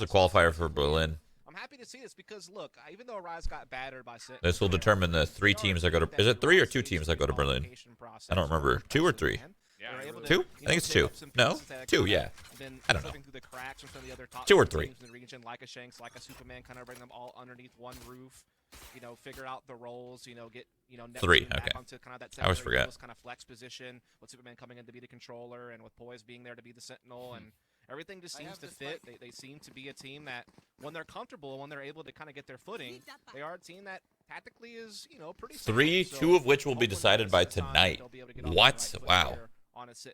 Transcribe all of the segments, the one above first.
This is a qualifier for Berlin. I'm happy to see this because look, even though Rise got battered by Sentinels, This will determine the 3 teams that go to. Is it 3 or 2 teams that go to Berlin? I don't remember. 2 or 3. 2? I think it's 2. No, 2. Yeah. I don't know. 2 or 3. Like a Shanks, like a Superman, kind of bring them all underneath one roof. You know, figure out the roles. You know, get 3. Okay. Onto kind of that I always forget. kind of flex position with Superman coming in to be the controller and with Poise being there to be the Sentinel and. Everything just seems to fit. They seem to be a team that, when they're comfortable, when they're able to kind of get their footing, they are a team that tactically is, pretty. 3, 2 of which will be decided by tonight. What? Wow.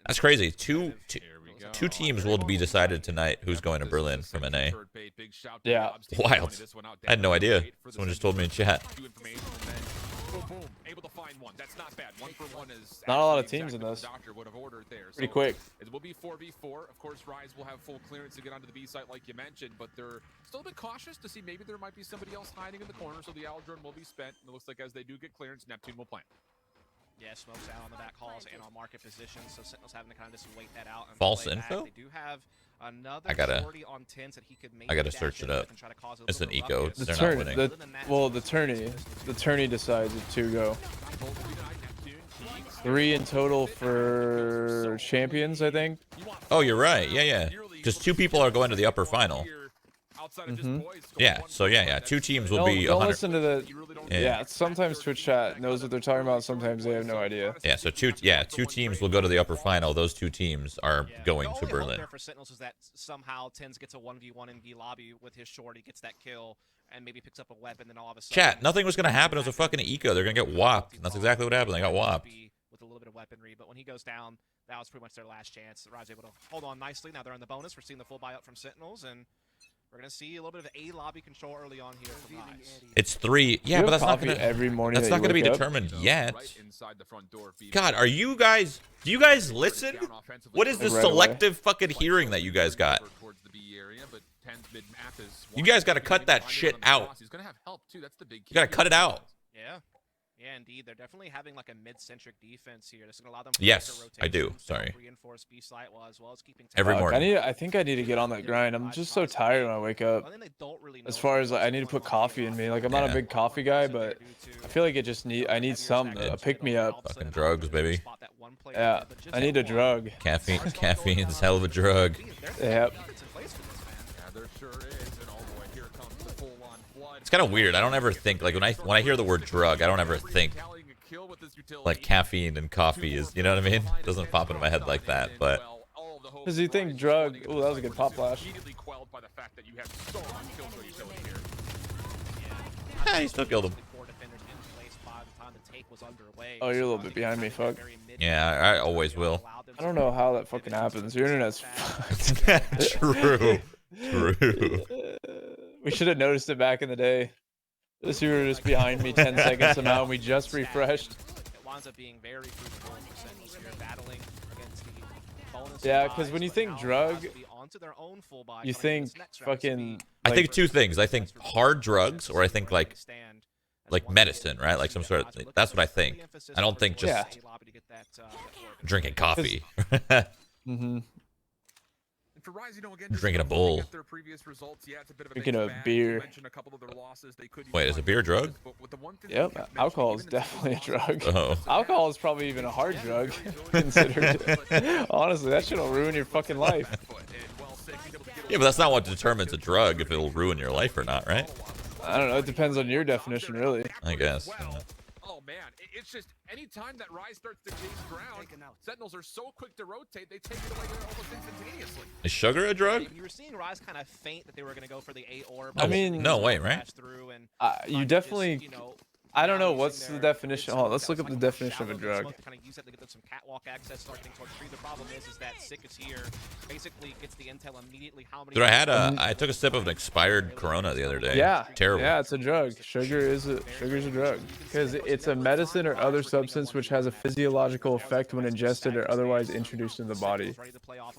That's crazy. Two teams will be decided tonight who's going to Berlin from NA. Yeah. Wild. I had no idea. Someone just told me in chat. Able to find one. That's not bad. 1-for-1 is not a lot of teams in this. Doctor would have ordered there. Pretty quick. It will be 4v4. Of course, Rise will have full clearance to get onto the B site, like you mentioned, but they're still a bit cautious to see maybe there might be somebody else hiding in the corner, so the Aldrin will be spent. And it looks like as they do get clearance, Neptune will plant. Yeah, smokes out on the back halls and on market position, so Sentinel's having to kind of just wait that out. And false info? They do have another I gotta on tens that he could search it up. It's an eco. The They're turn, not winning. the tourney decides if 2 go. 3 in total for champions, I think. Oh, you're right. Yeah. Just 2 people are going to the upper final. Yeah. So yeah. 2 teams will be. Don't listen to the. Yeah. Sometimes Twitch chat knows what they're talking about. Sometimes they have no idea. Yeah. So 2 teams will go to the upper final. Those 2 teams are going to Berlin. For Sentinels is that somehow Tens gets a 1v1 in V lobby with his short. He gets that kill and maybe picks up a weapon. Then all of a sudden. Chat. Nothing was gonna happen. It was a fucking eco. They're gonna get whopped. And that's exactly what happened. They got whopped. With a little bit of weaponry, but when he goes down, that was pretty much their last chance. Rise able to hold on nicely. Now they're in the bonus. We're seeing the full buy up from Sentinels and. We're gonna see a little bit of A lobby control early on here from Rise. It's 3. Yeah, but that's not gonna every morning. That's not gonna be determined yet. God, are you guys? Do you guys listen? What is this selective fucking hearing that you guys got? You guys gotta cut that shit out. You gotta cut it out. Yeah, indeed. They're definitely having like a mid-centric defense here. This is gonna allow them. Yes, I do. Sorry. Reinforce B site as well as keeping every morning. I think I need to get on that grind. I'm just so tired when I wake up. As far as like, I need to put coffee in me. Like I'm not a big coffee guy, but I feel like I need something to pick me up. Fucking drugs, baby. Yeah, I need a drug. Caffeine's hell of a drug. Yep. It's kind of weird. I don't ever think like when I hear the word drug, I don't ever think like caffeine and coffee is, you know what I mean? It doesn't pop into my head like that, but because you think drug. Oh, that was a good pop flash. He still killed him. Oh, you're a little bit behind me, fuck. Yeah, I always will. I don't know how that fucking happens. Your internet's fucked. True. We should have noticed it back in the day. This you were just behind me 10 seconds somehow, and we just refreshed. It winds up being very fruitful for Sentinels here, battling against the bonus. Yeah, because when you think drug, you think fucking. I think 2 things. I think hard drugs, or I think like medicine, right? Like some sort of. That's what I think. I don't think just drinking coffee. For Rise, again, drinking a bowl. Drinking a beer. Wait, is a beer a drug? Yep, alcohol is definitely a drug. Oh. Alcohol is probably even a hard drug, considered. Honestly, that shit'll ruin your fucking life. Yeah, but that's not what determines a drug, if it'll ruin your life or not, right? I don't know. It depends on your definition, really. I guess. Oh man, it's just anytime that Rise starts to chase ground, Sentinels are so quick to rotate, they take it away almost instantaneously. Is sugar a drug? You were seeing Rise kind of faint that they were going to go for the A orb. I mean, no way, right? You definitely. I don't know what's the definition. Oh, let's look up the definition of a drug. Kind of use that to get them some catwalk access, start things towards free. The problem is that Sick is here, basically gets the intel immediately. How many? Dude, I took a sip of an expired Corona the other day. Yeah, terrible. Yeah, it's a drug. Sugar's a drug because it's a medicine or other substance which has a physiological effect when ingested or otherwise introduced into the body.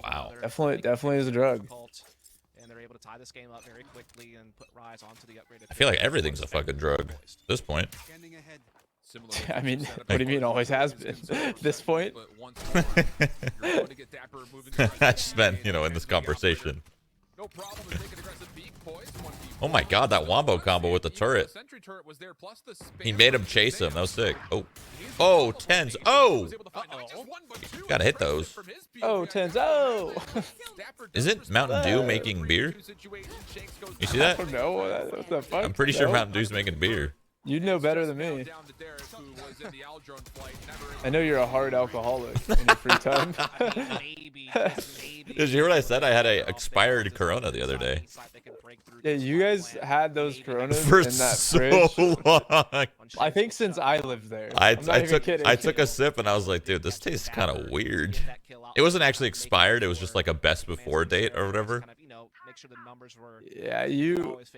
Wow. Definitely is a drug. And they're able to tie this game up very quickly and put Rise onto the upgraded. I feel like everything's a fucking drug at this point. I mean, what do you mean always has been at this point? I just meant, in this conversation. No problem to take an aggressive peek. Poise, Oh my god, that wombo combo with the turret. Sentry turret was there, plus the He made him chase him. That was sick. Oh. Oh, tens. Oh! Gotta hit those. Oh, tens. Oh! Isn't Mountain Dew making beer? You see that? I don't know. What the fuck? I'm pretty sure No. Mountain Dew's making beer. You know better than me. I know you're a hard alcoholic in your free time. Maybe. Did you hear what I said? I had a expired Corona the other day. Yeah, you guys had those Coronas For in that so fridge. long. I think since I lived there. I I'm not even kidding. took a sip and I was like, dude, this tastes kind of weird. It wasn't actually expired. It was just like a best before date or whatever. Yeah,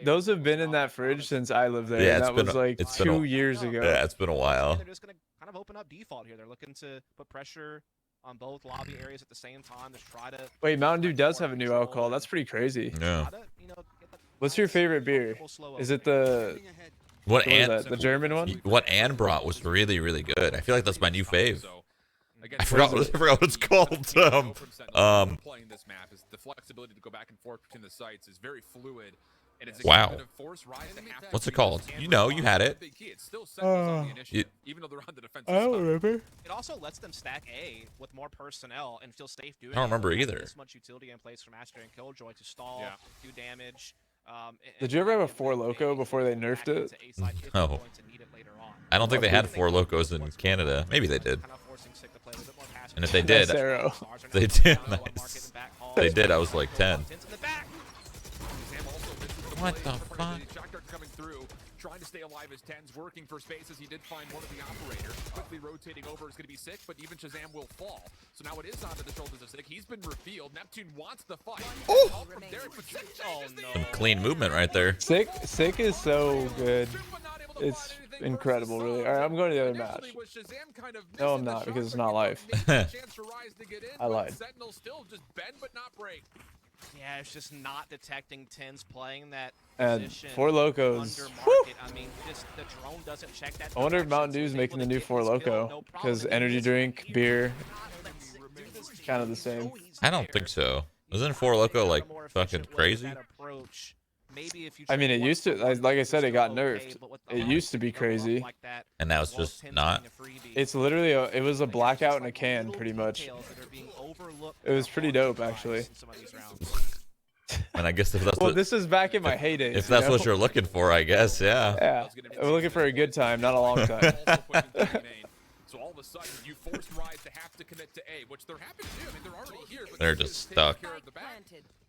those have been in that fridge since I lived there. Yeah, and it's that been was a- like it's been a- 2 years ago. Yeah, it's been a while. They're just gonna kind of open up default here. They're looking to put pressure on both lobby areas at the same time to try to. Wait, Mountain Dew does have a new alcohol. That's pretty crazy. Yeah. What's your favorite beer? Is it the What what is Ann that? The German one? what Ann brought was really, really good. I feel like that's my new fave. I forgot forgot what it's called. Playing this map is the flexibility to go back and forth between the sites is very fluid. And it's Wow. going to force Rise to have to What's it do called? this You know, you had it. big key. It's still Sentinels on the initiative, even though they're on the defensive I don't side. remember. It also lets them stack A with more personnel and feel safe doing. I don't remember it. either. This much utility in place from Master and Killjoy to stall, do damage. Did you ever have a 4 Loco before they nerfed it? No. I don't think they had 4 locos in Canada. Maybe they did. And if they did, Nice arrow. they did. Nice. They did. I was like 10. What the fuck? Shotgun coming through, trying to stay alive as 10's working for spaces. He did find one of the operators. Quickly rotating over is going to be sick, but even Shazam will fall. So now it is onto the shoulders of Sick. He's been revealed. Neptune wants the fight. Oh! From Derek, but Sick changes the Some clean movement right there. Sick is so good. It's incredible, really. All right, I'm going to the other match. No, I'm not, because it's not live. I lied. Sentinel still just bend but not break. Yeah, it's just not detecting 10's playing that And position 4 Locos. under Whew. market. I mean, just the drone doesn't check that. I wonder if direction, Mountain so Dew's he's making able the to new get 4 his kill, Loco, no problem. because And energy he's drink, here. beer, Let's do this kind of the so same. easy I don't there. think so. Isn't 4 Loco like A more fucking efficient way crazy? that approach. Maybe if you I mean, try it one used to, foot like I said, it got okay, nerfed. but with the It line used to be go up crazy. like that, And now it's as well as just 10's not. being a freebie. It's literally, it was a Like, blackout just in a like can, little pretty much. details that are being overlooked It was by pretty Rise dope, actually. in some of these rounds. And I guess if that's Well, what, this is back in my heydays. if that's you know? what you're looking for, I guess, yeah. Yeah, I'm looking for a good time, not a long time. So all of a sudden, you force Rise to have to commit to A, which they're happy to do. I mean, they're already here, but They're they're just taking stuck. care of the back.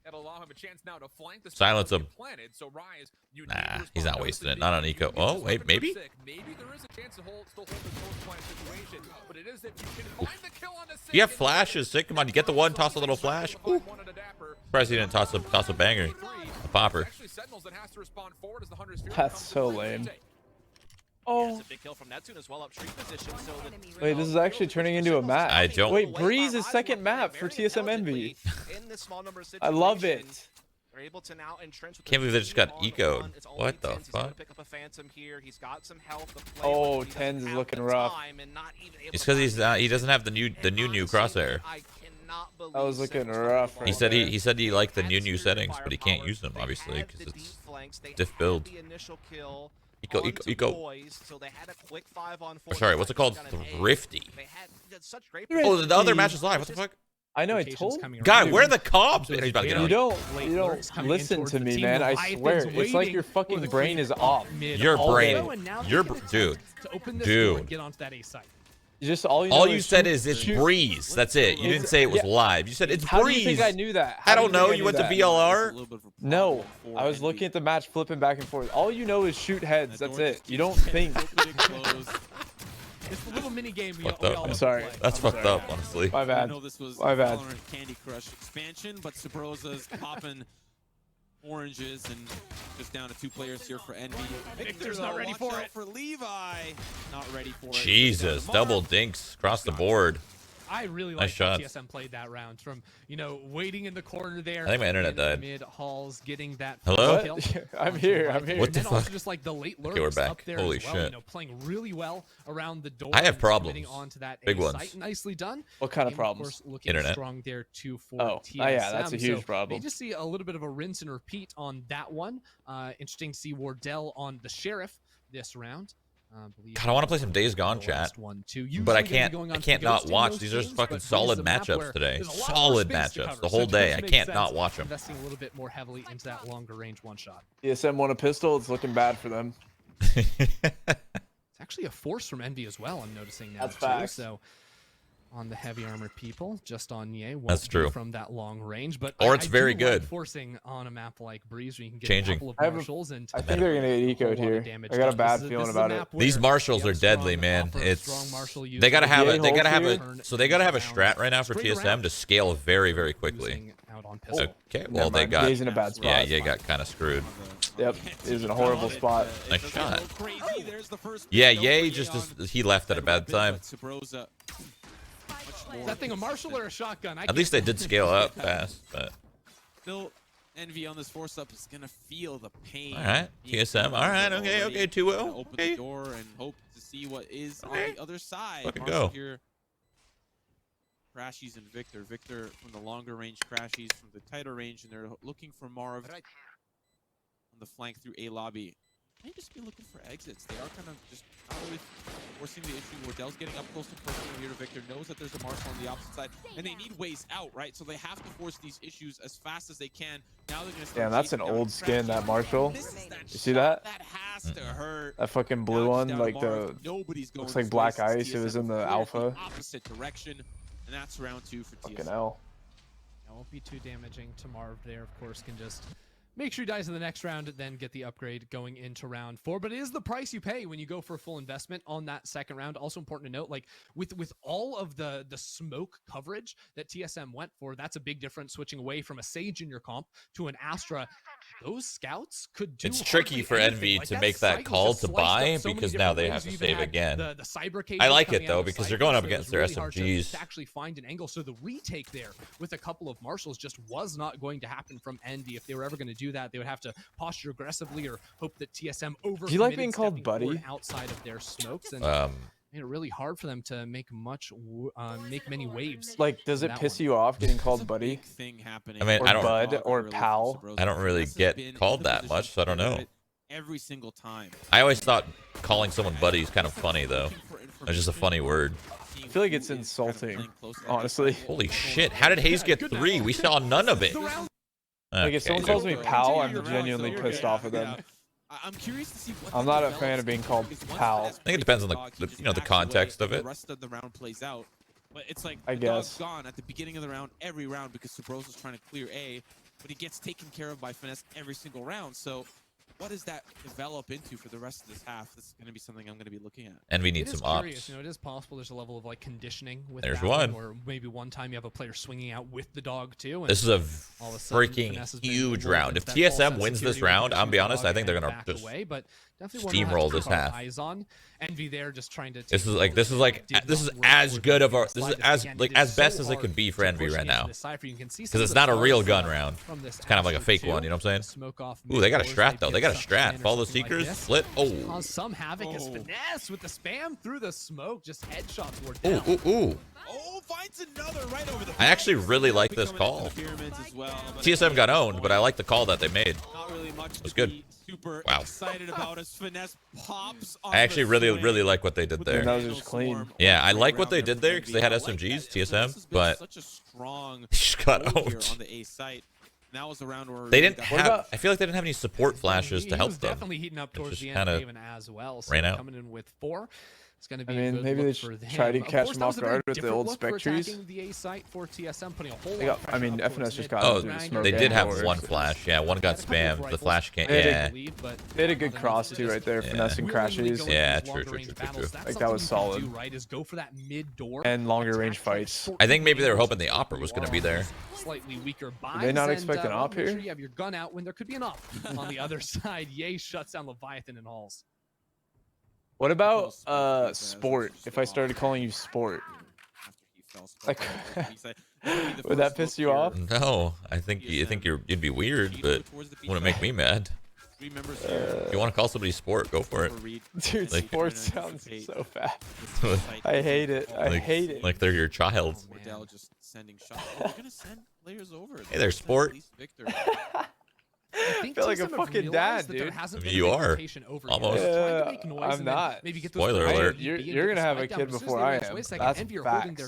That'll allow him a chance now to flank the Silence spot him. planted. So Rise, you need Nah, to he's respond not to wasting this it. Not on beat. Eco. You Oh, get wait, this maybe? weapon sick. Maybe there is a chance to still hold the close plant situation, but it is if you can find the kill on the Sick. You have flashes, Sick. Come on, you get the one, toss a little flash. Ooh. Surprised he didn't toss a banger. A popper. Actually, Sentinels that has to respond forward as the Hunter's Fury That's comes to so free lame. Shinji. Oh, Oh, a big kill from Neptune as well up street position. So the, wait, this is actually turning into a map. I don't- Wait, Breeze is second map for TSM Envy. In this small number I love situation, it. they're able to now entrench with Can't the believe they just got on ecoed. one. It's only What the 10s. He's gonna fuck? pick up a Phantom here. He's got some health to play Oh, with, but he 10s doesn't is have looking the rough. time and not even able It's to because he doesn't have the new And new honestly, crosshair. I cannot believe That was looking Sims rough played He right said there. he said he liked the Had new superior settings, but he can't firepower. use them They obviously had because the it's deep flanks. They diff had build. the initial kill Eco, onto eco. Boys, so they had a quick 5-on-4. Sorry, what's it called? Thrifty. They had such great Oh, the other match is live. What the fuck? I know, I told Guy, where are the comms? He's about to get you. on. You don't listen to me, man. I swear. It's like your fucking brain is off. Your all brain, day. your dude. To open this Dude. door and get onto that A site. You just all you All know you is said shoot- is it's shoot. Breeze. That's it. You didn't say it was Yeah. live. You said it's How do Breeze. you think I knew that? I How do don't know. think I You knew went to that? VLR. No, I was looking at the match, flipping back and forth. All you know is shoot heads. That's it. You don't think. It's the little mini game we Fucked all up. love I'm to sorry. play. That's fucked up, honestly. My I bad. know this was My bad. Valorant Candy Crush expansion, but Sabrosa's popping oranges and just down to 2 players here for Envy. Victor's not ready Watch for out it. for Levi. Not ready for it. Jesus, double dinks across the board. I really Nice like how shots. TSM played that round from, you know, waiting in the corner there. I think my internet in died. Mid halls, getting that Hello? kill. I'm here. I'm here. What And the then also fuck? just like the late lurks Okay, we're back. up there Holy as well, shit. you know, playing really well around the door. I have and problems. committing onto that Big A ones. site. Nicely done. What kind of Game, problems? Of course, looking Internet. strong there too for Oh, TSM. yeah, that's a huge So problem. May just see a little bit of a rinse and repeat on that one. Interesting to see Wardell on the Sheriff this round. God, I want to play some Days Gone, chat. But I can't not watch. These are fucking solid matchups today. Solid matchups the whole day. I can't not watch them. Investing a little bit more heavily into that longer range one shot. TSM won a pistol. It's looking bad for them. It's actually a force from Envy as well, I'm noticing now. That's too. facts. So on the heavy armored people, just on Ye. That's true. From that long range, but Or it's very do like good. forcing on a map like Breeze, where you can get Changing. a couple of I have a- marshals and I think they're gonna get ecoed here. I got a bad feeling about it. These marshals are deadly, man. They gotta have it. They gotta have it. So they gotta have a strat right now for TSM to scale very, very quickly. Out on pistol. Okay, well they got. Ye's in a bad spot. Yeah, Ye got kind of screwed. Yep, he's in a horrible spot. Nice shot. Yeah, Ye he left at a bad time. Is that thing a marshal or a shotgun? At least they did scale up fast, but. Still, Envy on this force up is gonna feel the pain. All right, TSM. All right, okay, 2-0. Open Okay. the door and hope to see what is on Okay. the other side. Fucking Marshall go. Here, Crashies and Victor. Victor from the longer range, Crashies from the tighter range, and they're looking for Marv on the flank through A lobby. May just be looking for exits. They are kind of just not really forcing the issue. Wardell's getting up close and personal here to Victor. Knows that there's a Marshall on the opposite side, and they need ways out, right? So they have to force these issues as fast as they can. Now they're gonna start. Damn, that's an chasing down old skin, that Crashies. Marshall. This is that You see that? That has to hurt. That fucking blue Now one, it's down to like Marv. the Nobody's going looks like to black slice. ice. It was in the TSM alpha. opposite direction, and that's round 2 for Fucking TSM. hell. That won't be too damaging to Marv there. Of course, can just make sure he dies in the next round, then get the upgrade going into round 4. But it is the price you pay when you go for a full investment on that second round. Also important to note, like with all of the smoke coverage that TSM went for, that's a big difference switching away from a Sage in your comp to an Astra. Those scouts could do It's tricky for Envy to make that call to buy because now they have to save again. The cyber I like coming it though out of because sight, they're going up so it was against their really hard to SMGs. actually find an angle. So the retake there with a couple of marshals just was not going to happen from Envy. If they were ever going to do that, they would have to posture aggressively or hope that TSM over. Do you like being called buddy? Outside of their smokes and made it really hard for them to make many waves. Like, does it that piss one. you off getting called buddy? Thing happening. I mean, Or I don't- bud or pal? I don't really get called that much, so I don't know. Every single time. I always thought calling someone buddy is kind of funny though. It's just a funny word. I feel like it's insulting, honestly. Holy shit! How did Hayes get 3? We saw none of it. Like, if someone calls me pal, I'm genuinely pissed off at them. I'm curious to see what I'm not a fan of being called pal. I think it depends on the context of it. The rest of the round plays out. But it's like I the dog's guess. gone at the beginning of the round, every round, because Subrosa's trying to clear A, but he gets taken care of by Finesse every single round. So what does that develop into for the rest of this half? This is going to be something I'm going to be looking at. Envy It needs is some curious, ops. you know, it is possible there's a level of like conditioning with There's that one. or maybe one time you have a player swinging out with the dog too. And This is a all of a sudden, freaking Finesse has been huge lulled round. into If that false TSM sense wins of this security, round, they I'll can be shoot honest, the I think dog they're and gonna back just away, but definitely one to steamroll have to this keep our half. eyes on. Envy there just trying to This is as good of a as best as it could be for Envy right now. Because it's not a real gun round. It's kind of like a fake one, you know what I'm saying? Ooh, they got a strat though. They got a strat. Follow the seekers, split. Oh. Cause some havoc as Finesse with the spam through the smoke, just headshots were Ooh, down. ooh, ooh. Oh, finds another right over the I actually really like this call. TSM got owned, but I like the call that they made. Not really much It was to good. be super Wow. excited about as Finesse pops on I actually the really swing like what they did with the there. That was initial just clean. swarm. Yeah, I like what Round they there did for there because they had Envy. I like SMGs, that. Finesse has TSM, been but such a strong he just got hold here owned. on the A site. And that was the round where They didn't got- have. I feel like they didn't have any support flashes He to help was them. definitely heating up towards just the end kinda even as well. So ran out. coming in with 4. It's going to be I a mean, good maybe look they for should him. try to Of catch course, him that off was a very guard with the different old look spec for trees. attacking the A site for TSM, putting a whole They lot got, of I mean, pressure up FNS towards just mid. got Oh, into the smoke they did have afterwards. one flash. Yeah, one got spammed. The flash can't. They Yeah. They had a good cross too right there, finessing crashes. Yeah, true. Like, that was solid. Right, is go for that mid door And longer range fights. I think maybe they were hoping the opera was going to be there. Slightly weaker buys. Did they not and, expect an well, op make here? Sure you have your gun out when there could be an op on the other side. Ye shuts down Leviathan and Halls. What about sport? If I started calling you sport, Like, would that piss you off? No, I think you'd be weird, but wouldn't make me mad. If you want to call somebody sport, go for it. Dude, Like, sports sounds so bad. I hate it. I hate it. Like they're your child. Wardell just sending shots. We're gonna send players over. Hey there, sport. I feel like a fucking dad, dude. You are. Almost. I'm not. Maybe get Spoiler alert. You're gonna have a kid before I am. That's facts.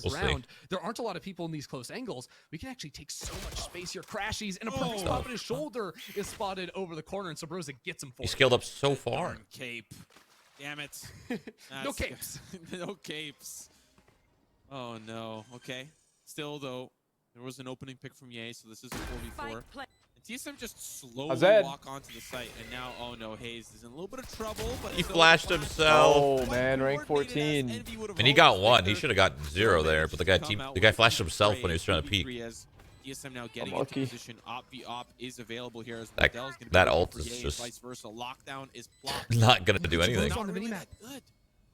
We'll see. There aren't a lot of people in these close angles. We can actually take so much space here. Crashies and a perfect spot, but his shoulder is spotted over the corner, and Sabrosa gets him for He it. scaled up so far. Darn cape. Damn it. No capes. No capes. Oh no. Okay. Still though, there was an opening pick from Ye, so this is a 4v4. And TSM just slowly walk onto the site, and now, oh no, Hayes is in a little bit of trouble. But He flashed himself. Oh man, rank 14. And he got one. He should have gotten 0 there, but the guy flashed himself when he was trying to peek. TSM now getting into position. Op v op is available here as That ult is just vice versa. Lockdown is blocked. not gonna do anything. On the minimap.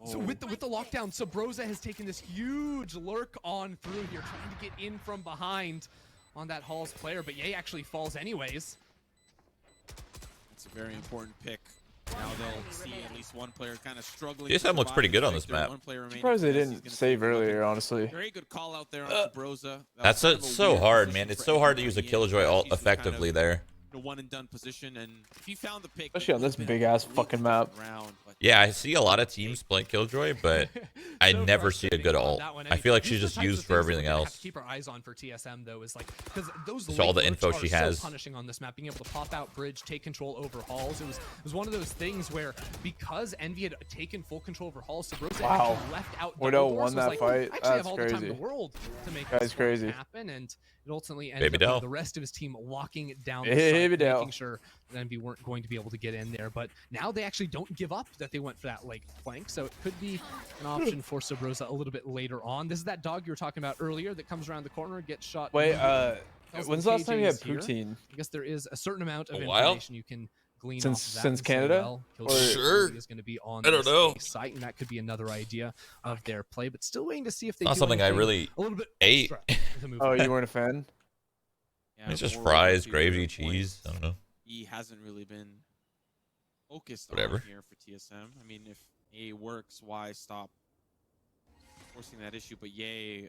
So with the lockdown, Sabrosa has taken this huge lurk on through here, trying to get in from behind on that Halls player, but Ye actually falls anyways. It's a very important pick. Now they'll see at least one player kind of struggling. TSM looks pretty good on this map. Surprised they didn't save earlier, honestly. Very good call out there on Sabrosa. That's so hard, man. It's so hard to use a Killjoy ult effectively there. The one and done position, and if he found the pick, Especially on this big ass fucking map. Yeah, I see a lot of teams play Killjoy, but I never see a good ult. I feel like she's just used for everything else. Have to keep our eyes on for TSM though is like because those so all the info she has. So punishing on this map, being able to pop out bridge, take control over halls. It was one of those things where because Envy had taken full control over halls, Sabrosa actually left out. Wardell won that like, fight. I actually That's have all crazy. the time in the world to make That's this crazy. happen, and it ultimately ended up with the rest of his team locking down the site, making sure that Envy weren't going to be able to get in there. But now they actually don't give up that they went for that like flank, so it could be an option for Sabrosa a little bit later on. This is that dog you were talking about earlier that comes around the corner, gets shot. Wait, when's the last time you had poutine? I guess there is a certain amount of information you can glean off of that. Since Canada? Sure. Is going to be on the site, and that could be another idea of their play. But still waiting to see if they do something I really a little bit ate. Oh, you weren't a fan? Yeah, it's just fries, gravy, cheese. I don't know. He hasn't really been focused on here for TSM. I mean, if A works, why stop forcing that issue? But Ye,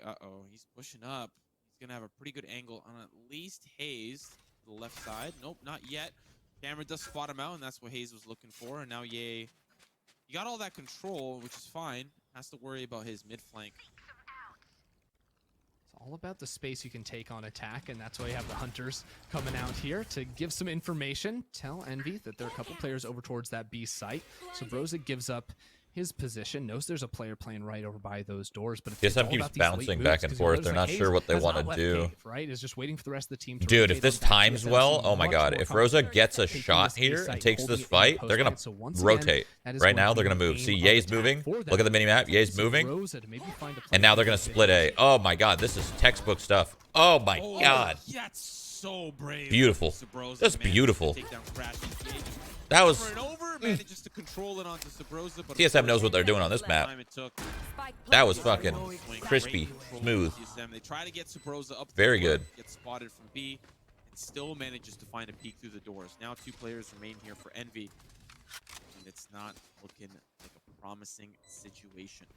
he's pushing up. He's gonna have a pretty good angle on at least Hayes to the left side. Nope, not yet. Camera does spot him out, and that's what Hayes was looking for. And now Ye, you got all that control, which is fine. Has to worry about his mid flank. All about the space you can take on attack, and that's why you have the hunters coming out here to give some information. Tell Envy that there are a couple players over towards that B site. So Broza gives up his position, knows there's a player playing right over by those doors, but TSM keeps bouncing back and forth. They're not sure what they want to do. Right, is just waiting for the rest of the team to dude, if this times well, oh my god, if Rosa gets a shot here and takes this fight, they're gonna rotate. Right now they're gonna move. See, Ye's moving. Look at the minimap. Ye's moving. And now they're gonna split A. Oh my god, this is textbook stuff. Oh my god. That's so brave. Beautiful. That's beautiful. That was to control it onto Sabrosa, but TSM knows what they're doing on this map. That was fucking crispy, smooth. They try to get Sabrosa up. Very good. Gets spotted from B, and still manages to find a peek through the doors. Now 2 players remain here for Envy, and it's not looking like a promising situation.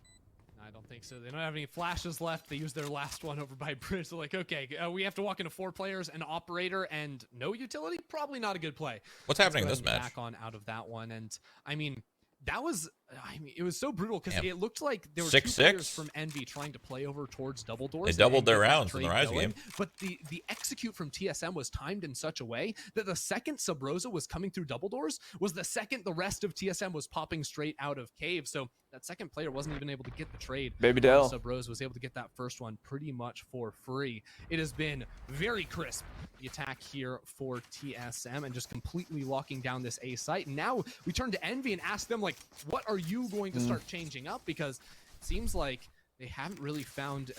I don't think so. They don't have any flashes left. They used their last one over by Bridge. They're like, okay, we have to walk into 4 players, an operator, and no utility? Probably not a good play. What's happening in this match? Back on out of that one. And, I mean, that was... I mean, it was so brutal because it looked like there were 2 players from Envy trying to play over towards double doors. They doubled their rounds in the Rise game. But the execute from TSM was timed in such a way that the second Sabrosa was coming through double doors was the second the rest of TSM was popping straight out of cave. So that second player wasn't even able to get the trade. Baby Dell. Sabrosa was able to get that first one pretty much for free. It has been very crisp, the attack here for TSM, and just completely locking down this A site. And now we turn to Envy and ask them, like, what are you going to start changing up? Because it seems like they haven't really found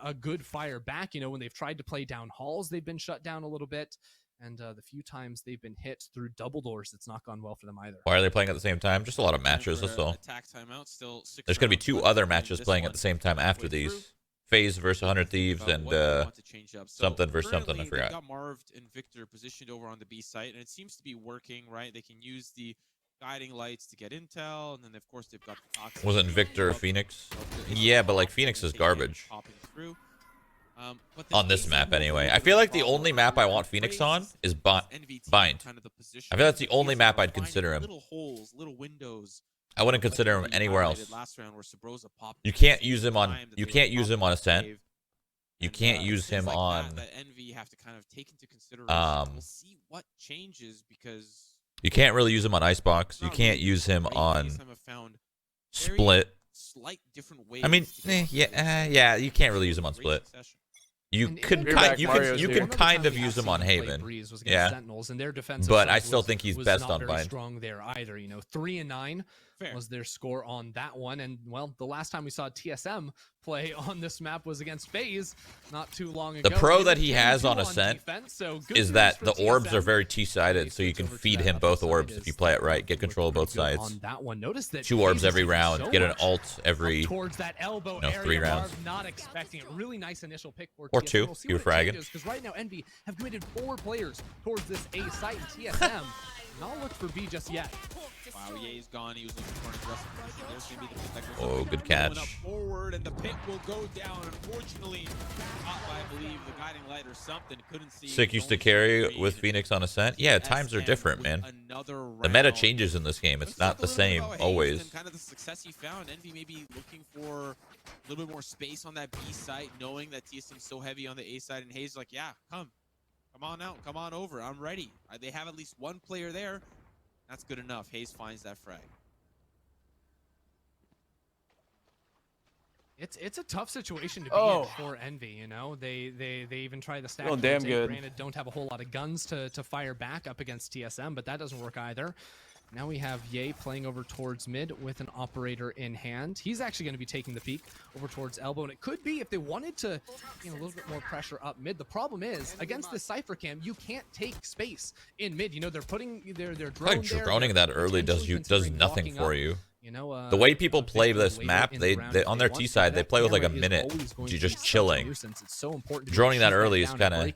a good fire back. You know, when they've tried to play down halls, they've been shut down a little bit. And the few times they've been hit through double doors, it's not gone well for them either. Why are they playing at the same time? Just a lot of matches, that's all. Attack timeout, still 6 There's going to be 2 other matches playing at the same time after these. FaZe versus 100 Thieves and what they want to change up. So something versus something. I currently, forgot. They've got Marv and Victor positioned over on the B site, and it seems to be working, right? They can use the guiding lights to get intel, and then of course they've got the toxic. Wasn't Victor or Phoenix? Yeah, but like Phoenix is garbage. On this map anyway. I feel like the only map I want Phoenix on is Bind. I feel that's the only map I'd consider him. Little holes, little windows. I wouldn't consider him anywhere else. You can't use him on. You can't use him on Ascent. You can't use him on. We'll see what changes because you can't really use him on Icebox. You can't use him on Split. I mean, yeah, you can't really use him on Split. You can kind of use him on Haven, yeah. But I still think he's best on Bind. Strong there either, 3-9 was their score on that one, and well, the last time we saw TSM play on this map was against FaZe not too long ago. The pro that he has on Ascent is that the orbs are very T-sided, so you can feed him both orbs if you play it right. Get control of both sides. On that one, notice that 2 orbs every round. Get an ult every towards that elbow 3 rounds. Not expecting it. Really nice initial pick for or TSM. 2. We'll see You were what it fragging. Because right now Envy have committed 4 players towards this A site. TSM not look for B just yet. Wow, Ye's gone. He was looking for an aggressive position. There's going to be the pick that Oh, good catch. Up forward, and the pick will go down. Unfortunately, caught by, I believe, the guiding light or something. Couldn't see. Sick used to carry with Phoenix on Ascent. Yeah, times are different, man. The meta changes in this game. It's not the same always. Kind of the success he found. Envy maybe looking for a little bit more space on that B site, knowing that TSM's so heavy on the A side, and Hayes like, yeah, come on out, come on over. I'm ready. They have at least 1 player there. That's good enough. Hayes finds that frag. It's a tough situation to be in for Envy, They even try the stack. Oh, damn good. Granted, don't have a whole lot of guns to fire back up against TSM, but that doesn't work either. Now we have Ye playing over towards mid with an operator in hand. He's actually going to be taking the peek over towards elbow, and it could be if they wanted to, a little bit more pressure up mid. The problem is against this Cypher Cam, you can't take space in mid. They're putting their drone Like droning that early does nothing for you. The way people play this map, they on their T side, they play with like a minute, just chilling. Droning that early is kind of.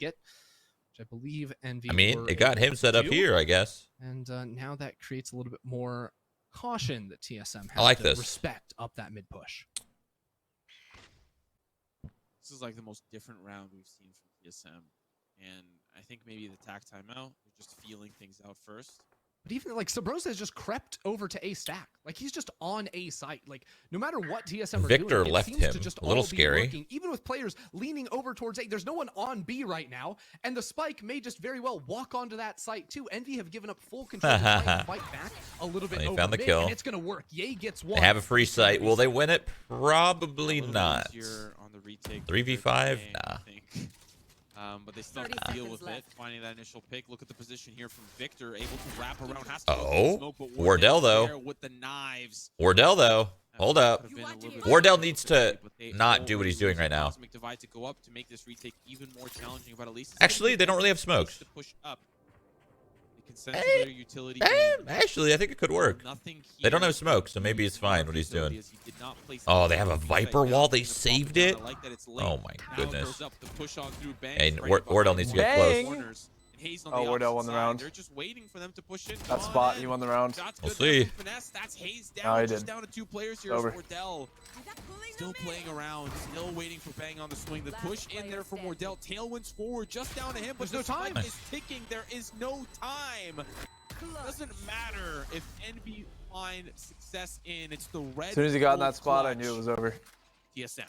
I believe Envy. I mean, it got him set up here, I guess. And now that creates a little bit more caution that TSM has I like to this. respect up that mid push. This is like the most different round we've seen from TSM, and I think maybe the tack timeout, they're just feeling things out first. But even like Sabrosa has just crept over to A stack. Like he's just on A site. Like no matter what TSM are Victor doing, left it seems him. to just A little all be scary. working. Even with players leaning over towards A, there's no one on B right now, and the spike may just very well walk onto that site too. Envy have given up full control to try and fight back a little bit They over found the mid, kill. and it's gonna work. Ye gets 1. They have a free site. Will they win it? Probably not. On the retake 3v5? Nah. But they still have to deal with it. Finding that initial pick. Look at the position here from Victor, able to wrap around. Has to smoke, but Wardell though. With the knives. Wardell though. Hold up. Wardell needs to not do what he's doing right now. To go up to make this retake even more challenging, but at least Actually, they don't really have smokes. To push up. Their utility Actually, I think it could work. They don't have smoke, so maybe it's fine what he's doing. Oh, they have a Viper wall. They saved it. Oh my goodness. And Wardell needs to get close. Oh, Wardell won the round. They're just waiting for them to push in. That spot, he won the round. We'll see. That's Hayes down. No, he just did. Down to 2 players here. Over. Wardell still playing around, still waiting for Bang on the swing. The push in there from Wardell. Tailwinds forward, just down to him, but there's the no time. is ticking. There is no time. Doesn't matter if Envy find success in. It's the red. As soon as he got in that spot, I knew it was over. TSM.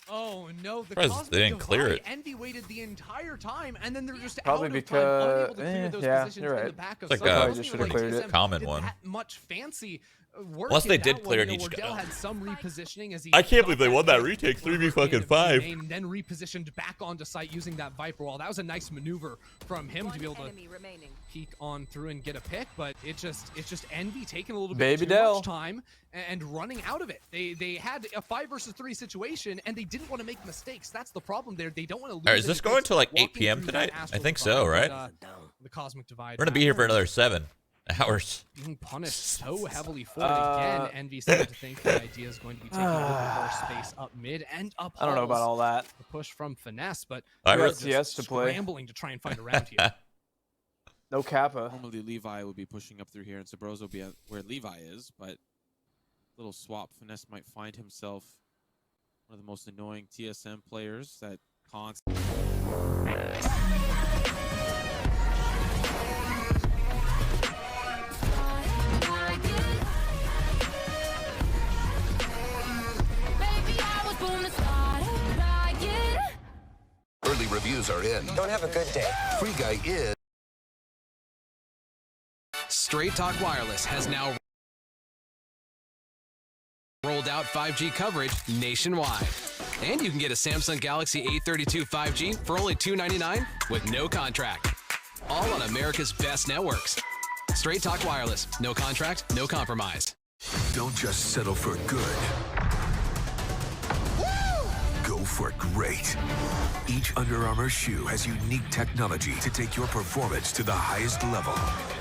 Oh no, the Surprised Cosmic they didn't clear Divide. it. Envy waited the entire time, and then they're just Probably out of because time, unable to clear those yeah, positions you're in right. the back of It's like Sub. a- It wasn't just even should've cleared TSM it. Common did one. that much fancy work Unless they in did that clear one. in each Wardell gun. had some repositioning as he I can't believe got they won back that retake, towards 3v5. and then repositioned back onto site using that Viper wall. That was a nice maneuver from him to be able to peek on through and get a pick, but it's just Envy taking a little bit Baby too Dell. much time and running out of it. They had a 5 versus 3 situation, and they didn't want to make mistakes. That's the problem there. They don't want to lose. Alright, is this any going picks to like 8 walking p.m. through that tonight? I Astral think so, Divide, right? but, the Cosmic Divide. We're gonna be here for another 7. Hours. Being punished so heavily for it again. Envy seemed to think the idea is going to be taking a little bit more space up mid and up. I don't know about all that. The push from Finesse, but I got really TS to play. scrambling to try and find around here. No Kappa. Normally Levi would be pushing up through here, and Sabroso will be at where Levi is, but little swap. Finesse might find himself one of the most annoying TSM players that constantly. Early reviews are in. Don't have a good day. Free Guy is. Straight Talk Wireless has now rolled out 5G coverage nationwide. And you can get a Samsung Galaxy A32 5G for only $299 with no contract. All on America's best networks. Straight Talk Wireless. No contract, no compromise. Don't just settle for good. Go for great. Each Under Armour shoe has unique technology to take your performance to the highest level.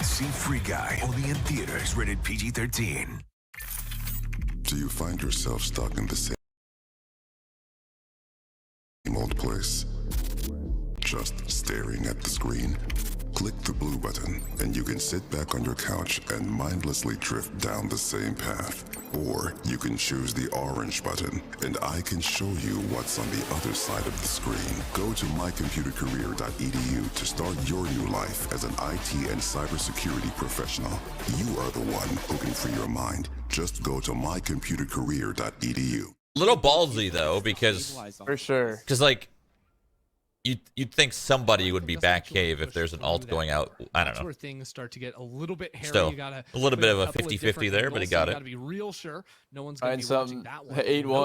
See Free Guy only in theaters rated PG-13. Do you find yourself stuck in the same old place? Just staring at the screen? Click the blue button and you can sit back on your couch and mindlessly drift down the same path. Or you can choose the orange button and I can show you what's on the other side of the screen. Go to mycomputercareer.edu to start your new life as an IT and cybersecurity professional. You are the one who can free your mind. Just go to mycomputercareer.edu. Little ballsy though, because For sure. like you'd think somebody would be back cave if there's an ult going out. I don't That's know. where things start to get a little bit hairy. Still, You gotta a little put bit of a couple 50-50 different there, but he angles, got so you it. gotta be real sure no one's gonna Find be something. watching that one.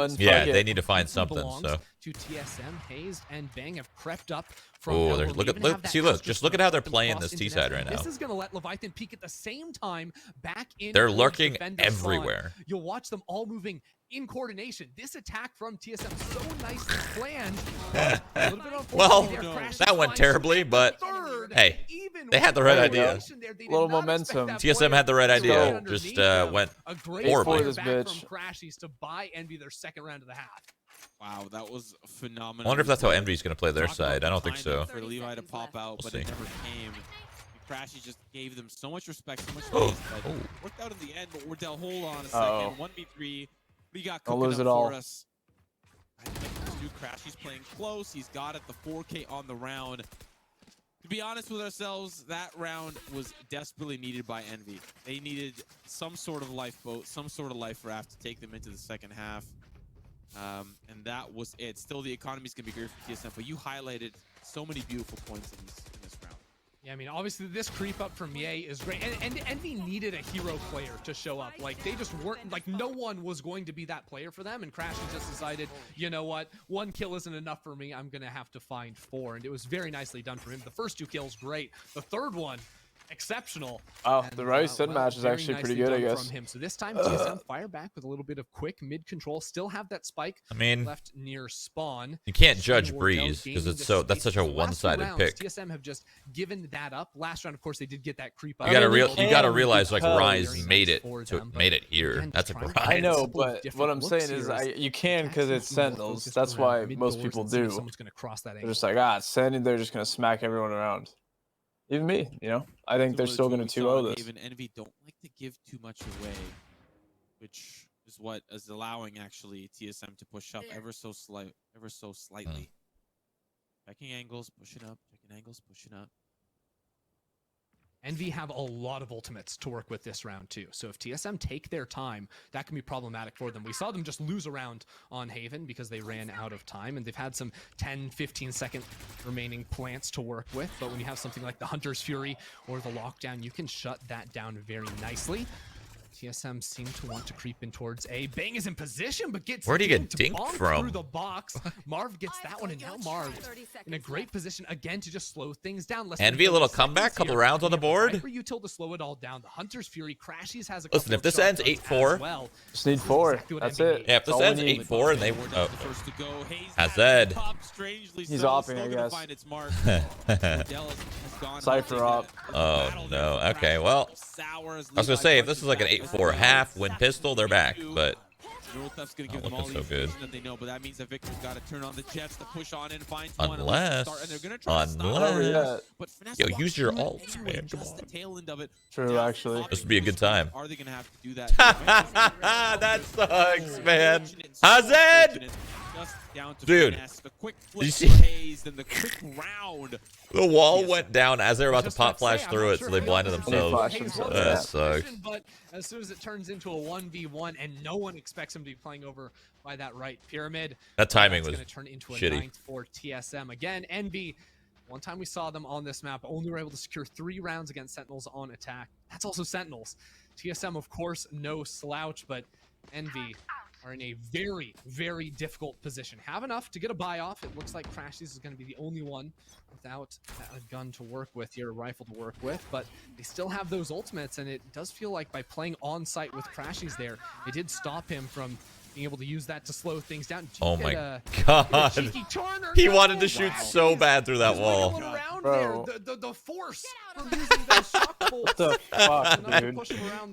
8-1. Yeah, Fuck they it. need to find something. Belongs So. to TSM, Hazed, and Bang have crept up from. Oh, Elbow. there's They look even at have that see look extra just look at how they're smoke playing across this into T side net. right now. This is gonna let Leviathan peek at the same time back in. They're towards lurking defender spawn. everywhere. You'll watch them all moving in coordination. This attack from TSM so nicely planned. A little bit unfortunate Well, there. Crashes that went finds terribly, the but third. hey, Even they had the with right the idea. coordination there, they did Little not expect momentum. that TSM player had the right to idea. go Just underneath them. went A great horribly. player this back bitch. from Crashies to buy Envy their second round of the half. Wow, that was phenomenal. I wonder if that's how Envy's gonna play their Talk about side. I don't think timing so. For Levi to pop out, but We'll it see. never came. Crashy just gave them so much respect, so much space, but Oh. worked out in the end. But Wardell, hold on a Uh-oh. second. 1v3. We got Don't cooking lose up it all. for us. I think this dude Crashy's playing close. He's got it. The 4K on the round. To be honest with ourselves, that round was desperately needed by Envy. They needed some sort of lifeboat, some sort of life raft to take them into the second half. And that was it. Still, the economy's going to be great for TSM, but you highlighted so many beautiful points in this round. Yeah, I mean, obviously this creep up from Ye is great, and Envy needed a hero player to show up. Like, they just weren't, like, no one was going to be that player for them, and Crashy just decided, you know what, 1 kill isn't enough for me, I'm gonna have to find 4, and it was very nicely done for him. The first 2 kills, great. The third one, exceptional. Oh, And, the Rice Sin match is very actually pretty nicely good, I done guess. From him. So this time, TSM fire back with a little bit of quick mid control. Still have that spike I mean, left near spawn. you can't judge Wardell Breeze because gaining it's the that's space. such a So last 2 one-sided rounds, pick. TSM have just given that up. Last round, of course, they did get that creep up. You gotta mean, you gotta can realize like because- Rise Very made nice it for to them, but made it here. again, That's a trying to grind. I know, couple of but different what I'm looks saying is here you can because it's Taxi more Sentinels. focused That's around why mid most doors people and see if do. Someone's gonna cross that They're angle. just like, standing there just going to smack everyone around. Even me, you know? I think they're still going to 2-0 this. Even Envy don't like to give too much away, which is what is allowing actually TSM to push up ever so slightly. Checking angles, pushing up, checking angles, pushing up. Envy have a lot of ultimates to work with this round too. So if TSM take their time, that can be problematic for them. We saw them just lose a round on Haven because they ran out of time, and they've had some 10-15 second remaining plants to work with. But when you have something like the Hunter's Fury or the Lockdown, you can shut that down very nicely. TSM seem to want to creep in towards A. Bang is in position, but gets Where'd he get dinked dinked through from? the box. Marv gets that one, and now Marv in a great position again to just slow things down. Envy, a little comeback, couple rounds on the board. For Util to slow it all down. The Hunter's Fury Crashies has a Listen, if this ends 8-4, well. Just need 4. That's it. Yeah, if this ends 8-4 and they Hazed. He's offing, I guess. Cypher up. Oh no. Okay, well, I was gonna say if this is like an 8-4 half win pistol, they're back, but Neurothef's gonna give not them all looking the so good. information that they know, but that means that Victor's got to turn on the jets to push on in, find one, unless, and they're gonna try to stop Yeah. but Finesse yo, walks use your through it ult, anyway, man. Come just on. the tail end of it. True, actually. This would be a good time. Are they gonna have to do that? That sucks, man. Hazed! Dude, the quick did you flip see? for Hazed and the quick round. The wall went down as they were about to pop flash I'm through not it, sure so they how blinded this is themselves. gonna themselves. play. That sucks. But as soon as it turns into a 1v1 and no one expects him to be playing over by that right pyramid, That timing that's was gonna turn into a shitty. 9th for TSM. Again, Envy, one time we saw them on this map, only were able to secure 3 rounds against Sentinels on attack. That's also Sentinels. TSM, of course, no slouch, but Envy are in a very, very difficult position. Have enough to get a buy off. It looks like Crashies is going to be the only one without a gun to work with here, a rifle to work with, but they still have those ultimates, and it does feel like by playing on site with Crashies there, it did stop him from being able to use that to slow things down. Oh my god. He wanted to shoot so bad through that wall. Bro. The force from using those shock bolts. What the fuck, dude?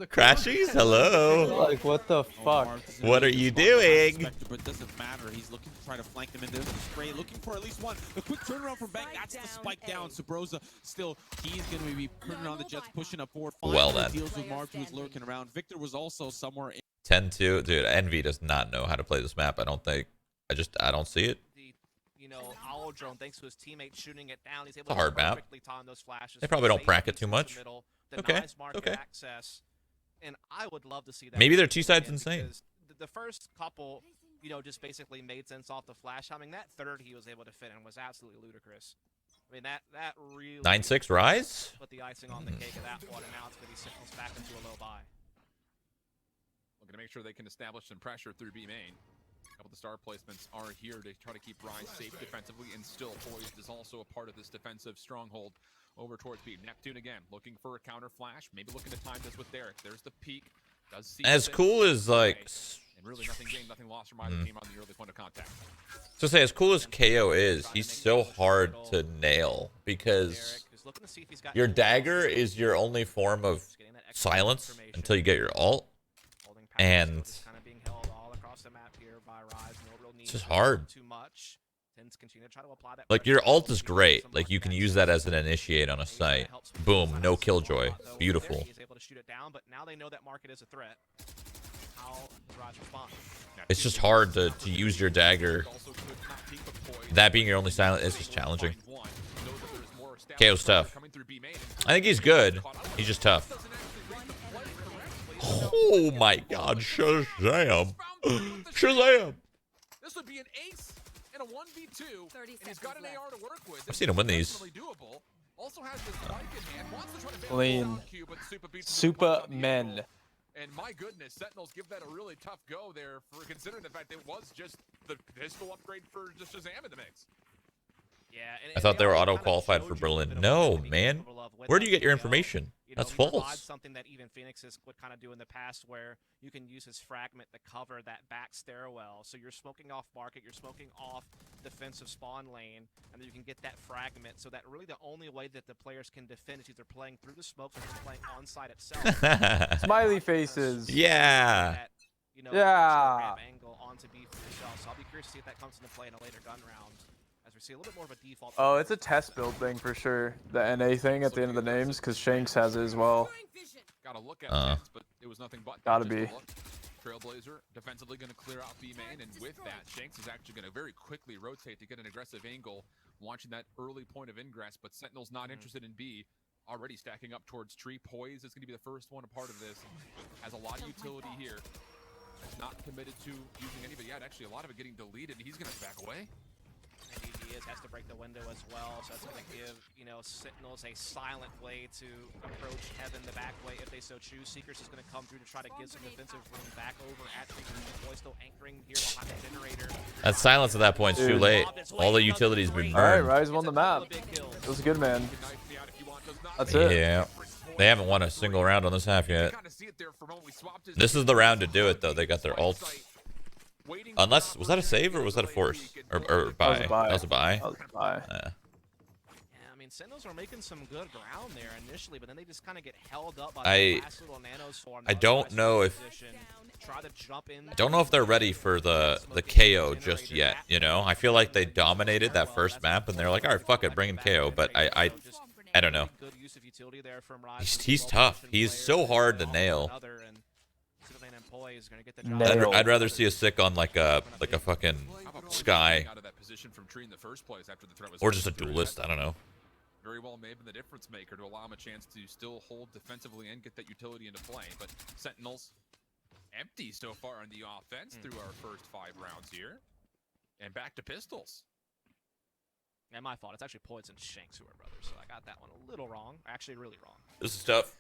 Crashies, hello. Like, what the fuck? What are you doing? But it doesn't matter. He's looking to try to flank them into the spray, looking for at least one. The quick turnaround from Bang, that's the spike down. Sabrosa still, he's going to be putting on the jets, pushing up forward. Well then. Deals with Marv, who's lurking around. Victor was also somewhere in 10-2. Dude, Envy does not know how to play this map, I don't think. I don't see it. You know, Owl Drone, thanks to his teammate shooting it down, he's able It's a hard to map. perfectly time those flashes. They probably don't prac it too much. Okay, okay. Access. And I would love to see that. Maybe their two sides insane. The first couple, you know, just basically made sense off the flash. I mean, that third he was able to fit in was absolutely ludicrous. I mean, that really 9-6 rise? put the icing on the cake of that one, and now it's going to be signals back into a low buy. Looking to make sure they can establish some pressure through B main. A couple of the star placements are here to try to keep Rise safe defensively, and still Poised is also a part of this defensive stronghold over towards B. Neptune again, looking for a counter flash, maybe looking to time this with Derek. There's the peak. Does see As cool as, like... And really nothing gained, nothing lost from either team on the early point of contact. So say, as cool as KO is, he's so hard to nail because your dagger is your only form of silence until you get your ult, and it's just hard. Like, your ult is great. Like, you can use that as an initiate on a site. Boom, no killjoy. Beautiful. It's just hard to use your dagger. That being your only silent is just challenging. KO's tough. I think he's good. He's just tough. Oh my god, Shazam. Shazam. This would be an ace in a 1v2, and he's got an AR to work with. I've seen him win these. Also has this spike in hand. Wants to try to Clean. Super men. And my goodness, Sentinels give that a really tough go there, for considering the fact it was just the pistol upgrade for just Shazam in the mix. Yeah, I thought they were auto-qualified for Berlin. No, man. Where do you get your information? That's false. Something that even Phoenixes would kind of do in the past, where you can use his fragment to cover that back stairwell. So you're smoking off market, you're smoking off defensive spawn lane, and then you can get that fragment. So that really the only way that the players can defend is either playing through the smokes or just playing on site itself. Smiley faces. Yeah. That, you know, Yeah. angle onto B for yourself. So I'll be curious to see if that comes into play in a later gun round. We see a little bit more of a default. Oh, it's a test build thing for sure. The NA thing at the end of the names, because Shanks has it as well. Gotta look at it, but it was nothing but gotta be. Trailblazer defensively going to clear out B main, and with that, Shanks is actually going to very quickly rotate to get an aggressive angle, launching that early point of ingress. But Sentinel's not interested in B. Already stacking up towards tree. Poise is going to be the first one a part of this. Has a lot of utility here. Not committed to using any, but yet actually a lot of it getting deleted. He's going to back away. has to break the window as well, so that's going to give, you know, Sentinels a silent way to approach Heaven the back way if they so choose. Seekers is going to come through to try to get some defensive room back over at the boy, still anchoring here behind the generator. That silence at that point's too late. All the utilities been All right, burned. Rise won the map. It was good, man. That's it. Yeah. They haven't won a single round on this half yet. This is the round to do it, though. They got their ults. Unless, was that a save or was that a force? Or buy? That was a buy. That was a buy. Yeah, I mean, Sentinels are making some good ground there initially, but then they just kind of get held up by the last little nanoswarm. I don't know if... Try to jump in. I don't know if they're ready for the KO just yet, you know? I feel like they dominated that first map, and they're like, all right, fuck it, bring in KO. But I don't know. He's tough. He's so hard to nail. I'd rather see a sick on like a fucking Sky, or just a duelist. I don't know. Very well may have been the difference maker to allow him a chance to still hold defensively and get that utility into play. But Sentinels empty so far on the offense through our first 5 rounds here. And back to pistols. And my fault. It's actually Poids and Shanks who are brothers, so I got that one a little wrong. Actually, really wrong. This is tough.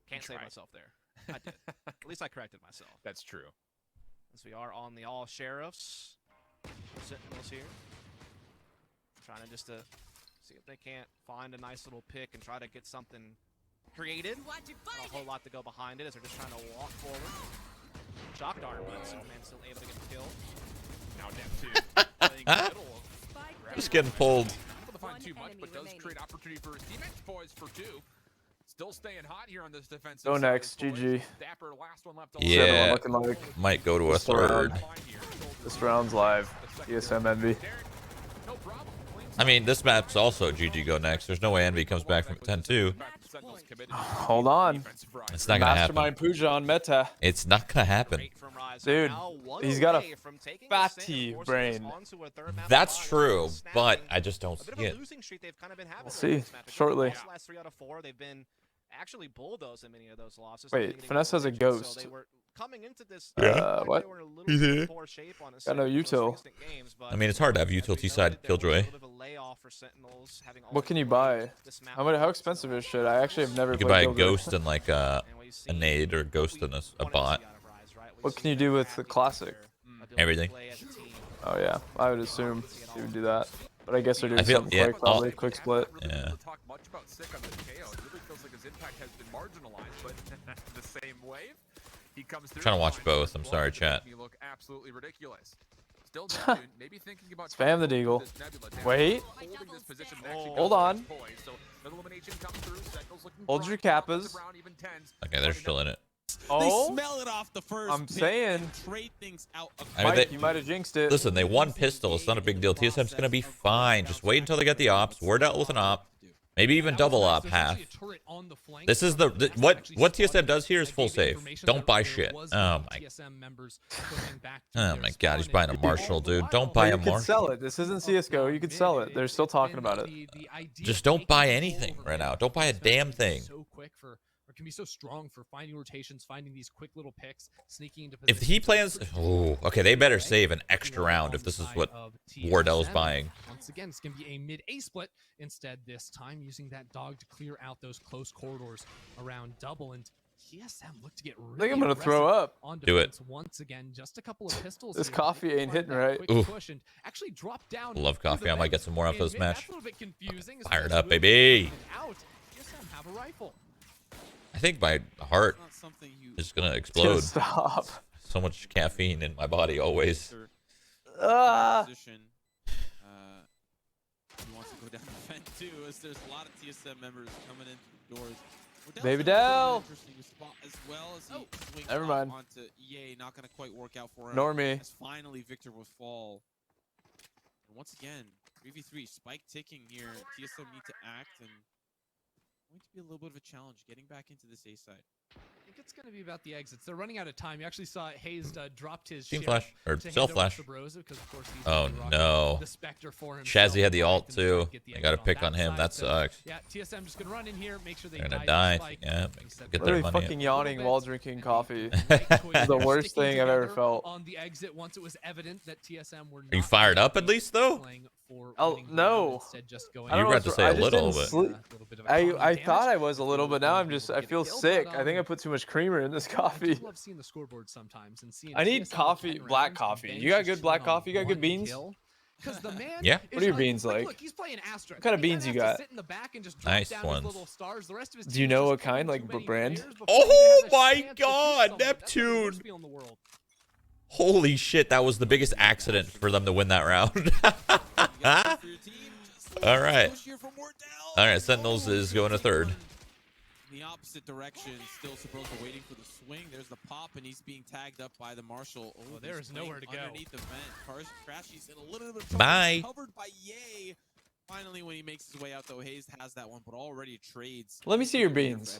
Can't save myself there. I did. At least I corrected myself. That's true. As we are on the all sheriffs. Sentinels here. Trying to just see if they can't find a nice little pick and try to get something created. Not a whole lot to go behind it as they're just trying to walk forward. Shock dart, but Superman still able to get the kill. Now Neptune playing the middle of Just getting pulled. Not able to find too much, but does create opportunity for his teammates. Boys for 2. Still staying hot here on this defensive. Go next, GG. Dapper, last one left. Yeah, looking like might go to a third. This round's live. TSM Envy. No problem. I mean, this map's also GG go next. There's no way Envy comes back from 10-2. Hold on. It's not gonna happen. Mastermind Puja on meta. It's not gonna happen. Dude, he's got a fatty brain. That's true, but I just don't see it. We'll see shortly. Last 3 out of 4, they've been actually bulldozed in many of those losses. Wait, Finesse has a ghost. So they were coming into this. What? He's here. Got no util. I mean, it's hard to have utility side Killjoy. What can you buy? How expensive is shit? I actually have never. You could buy a ghost and like a nade, or a ghost and a bot. What can you do with the classic? Everything. Oh yeah, I would assume they would do that. But I guess they're doing I feel- something yeah, quick, probably quick split. Yeah. Talk much about Sick on this KO. It really feels like his impact has been marginalized, but the same wave. He comes through. Trying to watch both. I'm sorry, chat. You look absolutely ridiculous. Still Neptune, maybe thinking about Spam the deagle. Wait. Hold on. Hold your kappas. Okay, they're still in it. Oh, They smell it off the first. I'm pick saying. and trade things out. I mean, Mike, you might have jinxed it. Listen, they won pistol. It's not a big deal. TSM's gonna be fine. Just wait until they get the ops. Word out with an op. Maybe even double op half. This is what TSM does here is full save. Don't buy shit. Oh my god, he's buying a Marshall, dude. Don't buy a You could Marshall. sell it. This isn't CS:GO. You could sell it. They're still talking about it. Just don't buy anything right now. Don't buy a damn thing. So quick for, or can be so strong for finding rotations, finding these quick little picks, sneaking into If he plans, oh, okay, they better save an extra round if this is what Wardell's buying. Once again, it's going to be a mid-A split instead this time, using that dog to clear out those close corridors around double. And TSM look to get really I think I'm gonna throw aggressive up. on Do it. defense once again. Just a couple of pistols. This here. coffee Looking ain't for hitting that right. quick Oof. push and actually drop down. Love to coffee. the I might bank. get some more after In this mid, match. that's a little bit confusing, Fired especially up, with baby. out. TSM have a rifle. I think my heart Not something you is gonna explode. Stop. So much caffeine in my body always. position. He wants to go down the fence too, as there's a lot of TSM members coming in through the doors. Baby Waddell's gonna Dell. be an interesting spot as well as he swings Never off mind. onto EA. Not going to quite work out for him. Nor me. As finally Victor will fall. And once again, 3v3, spike ticking here. TSM need to act, and going to be a little bit of a challenge getting back into this A side. I think it's going to be about the exits. They're running out of time. You actually saw Hayes dropped his Team sheriff flash, or to hand self over flash. to Broza, because of course he's Oh gonna be rocking no. the Spectre for himself. Shazzy had the ult And try to too. get the They exit gotta pick on that him. side. That So, sucks. yeah, TSM just going to run in here, make sure they They're gonna die. die. Yeah, get their Literally money. fucking yawning while drinking coffee. The The worst thing I've ever felt. On the exit, once it was evident that TSM were Are you not fired up at least though? playing for Oh, winning no. ground, instead just going I You don't got know, to say a I just little, didn't but sleep. a little bit of economy I damage. thought I was a If little, they but now were I'm able just to I get a feel kill, sick. but, I think I put too much creamer in this I coffee. do love seeing the scoreboard sometimes and seeing I need TSM with coffee, 10 black rounds, coffee. Bang You got just good black chilling on coffee? You got good one beans? kill. Because the man Yeah. is What are your un- beans like? Look, he's playing Astra. What kind of He beans kinda you has to got? sit in the back and just drop Nice down ones. his little stars. The rest of his Do you team know is what just killing kind, like, too many brand? players before Oh they even have a my chance to shoot God, somebody. That's like the worst Neptune. feel in the world. Holy shit, that was the biggest accident for them to win that round. All right. All right, Sentinels is going to third. The opposite direction, still Sabrosa waiting for the swing. There's the pop, and he's being tagged up by the Marshall. Oh, there is nowhere to go. Underneath the vent, Crashy's in a little bit of trouble. Bye. Covered by Ye. Finally, when he makes his way out, though, Hayes has that one, but already trades. Let me see your beans.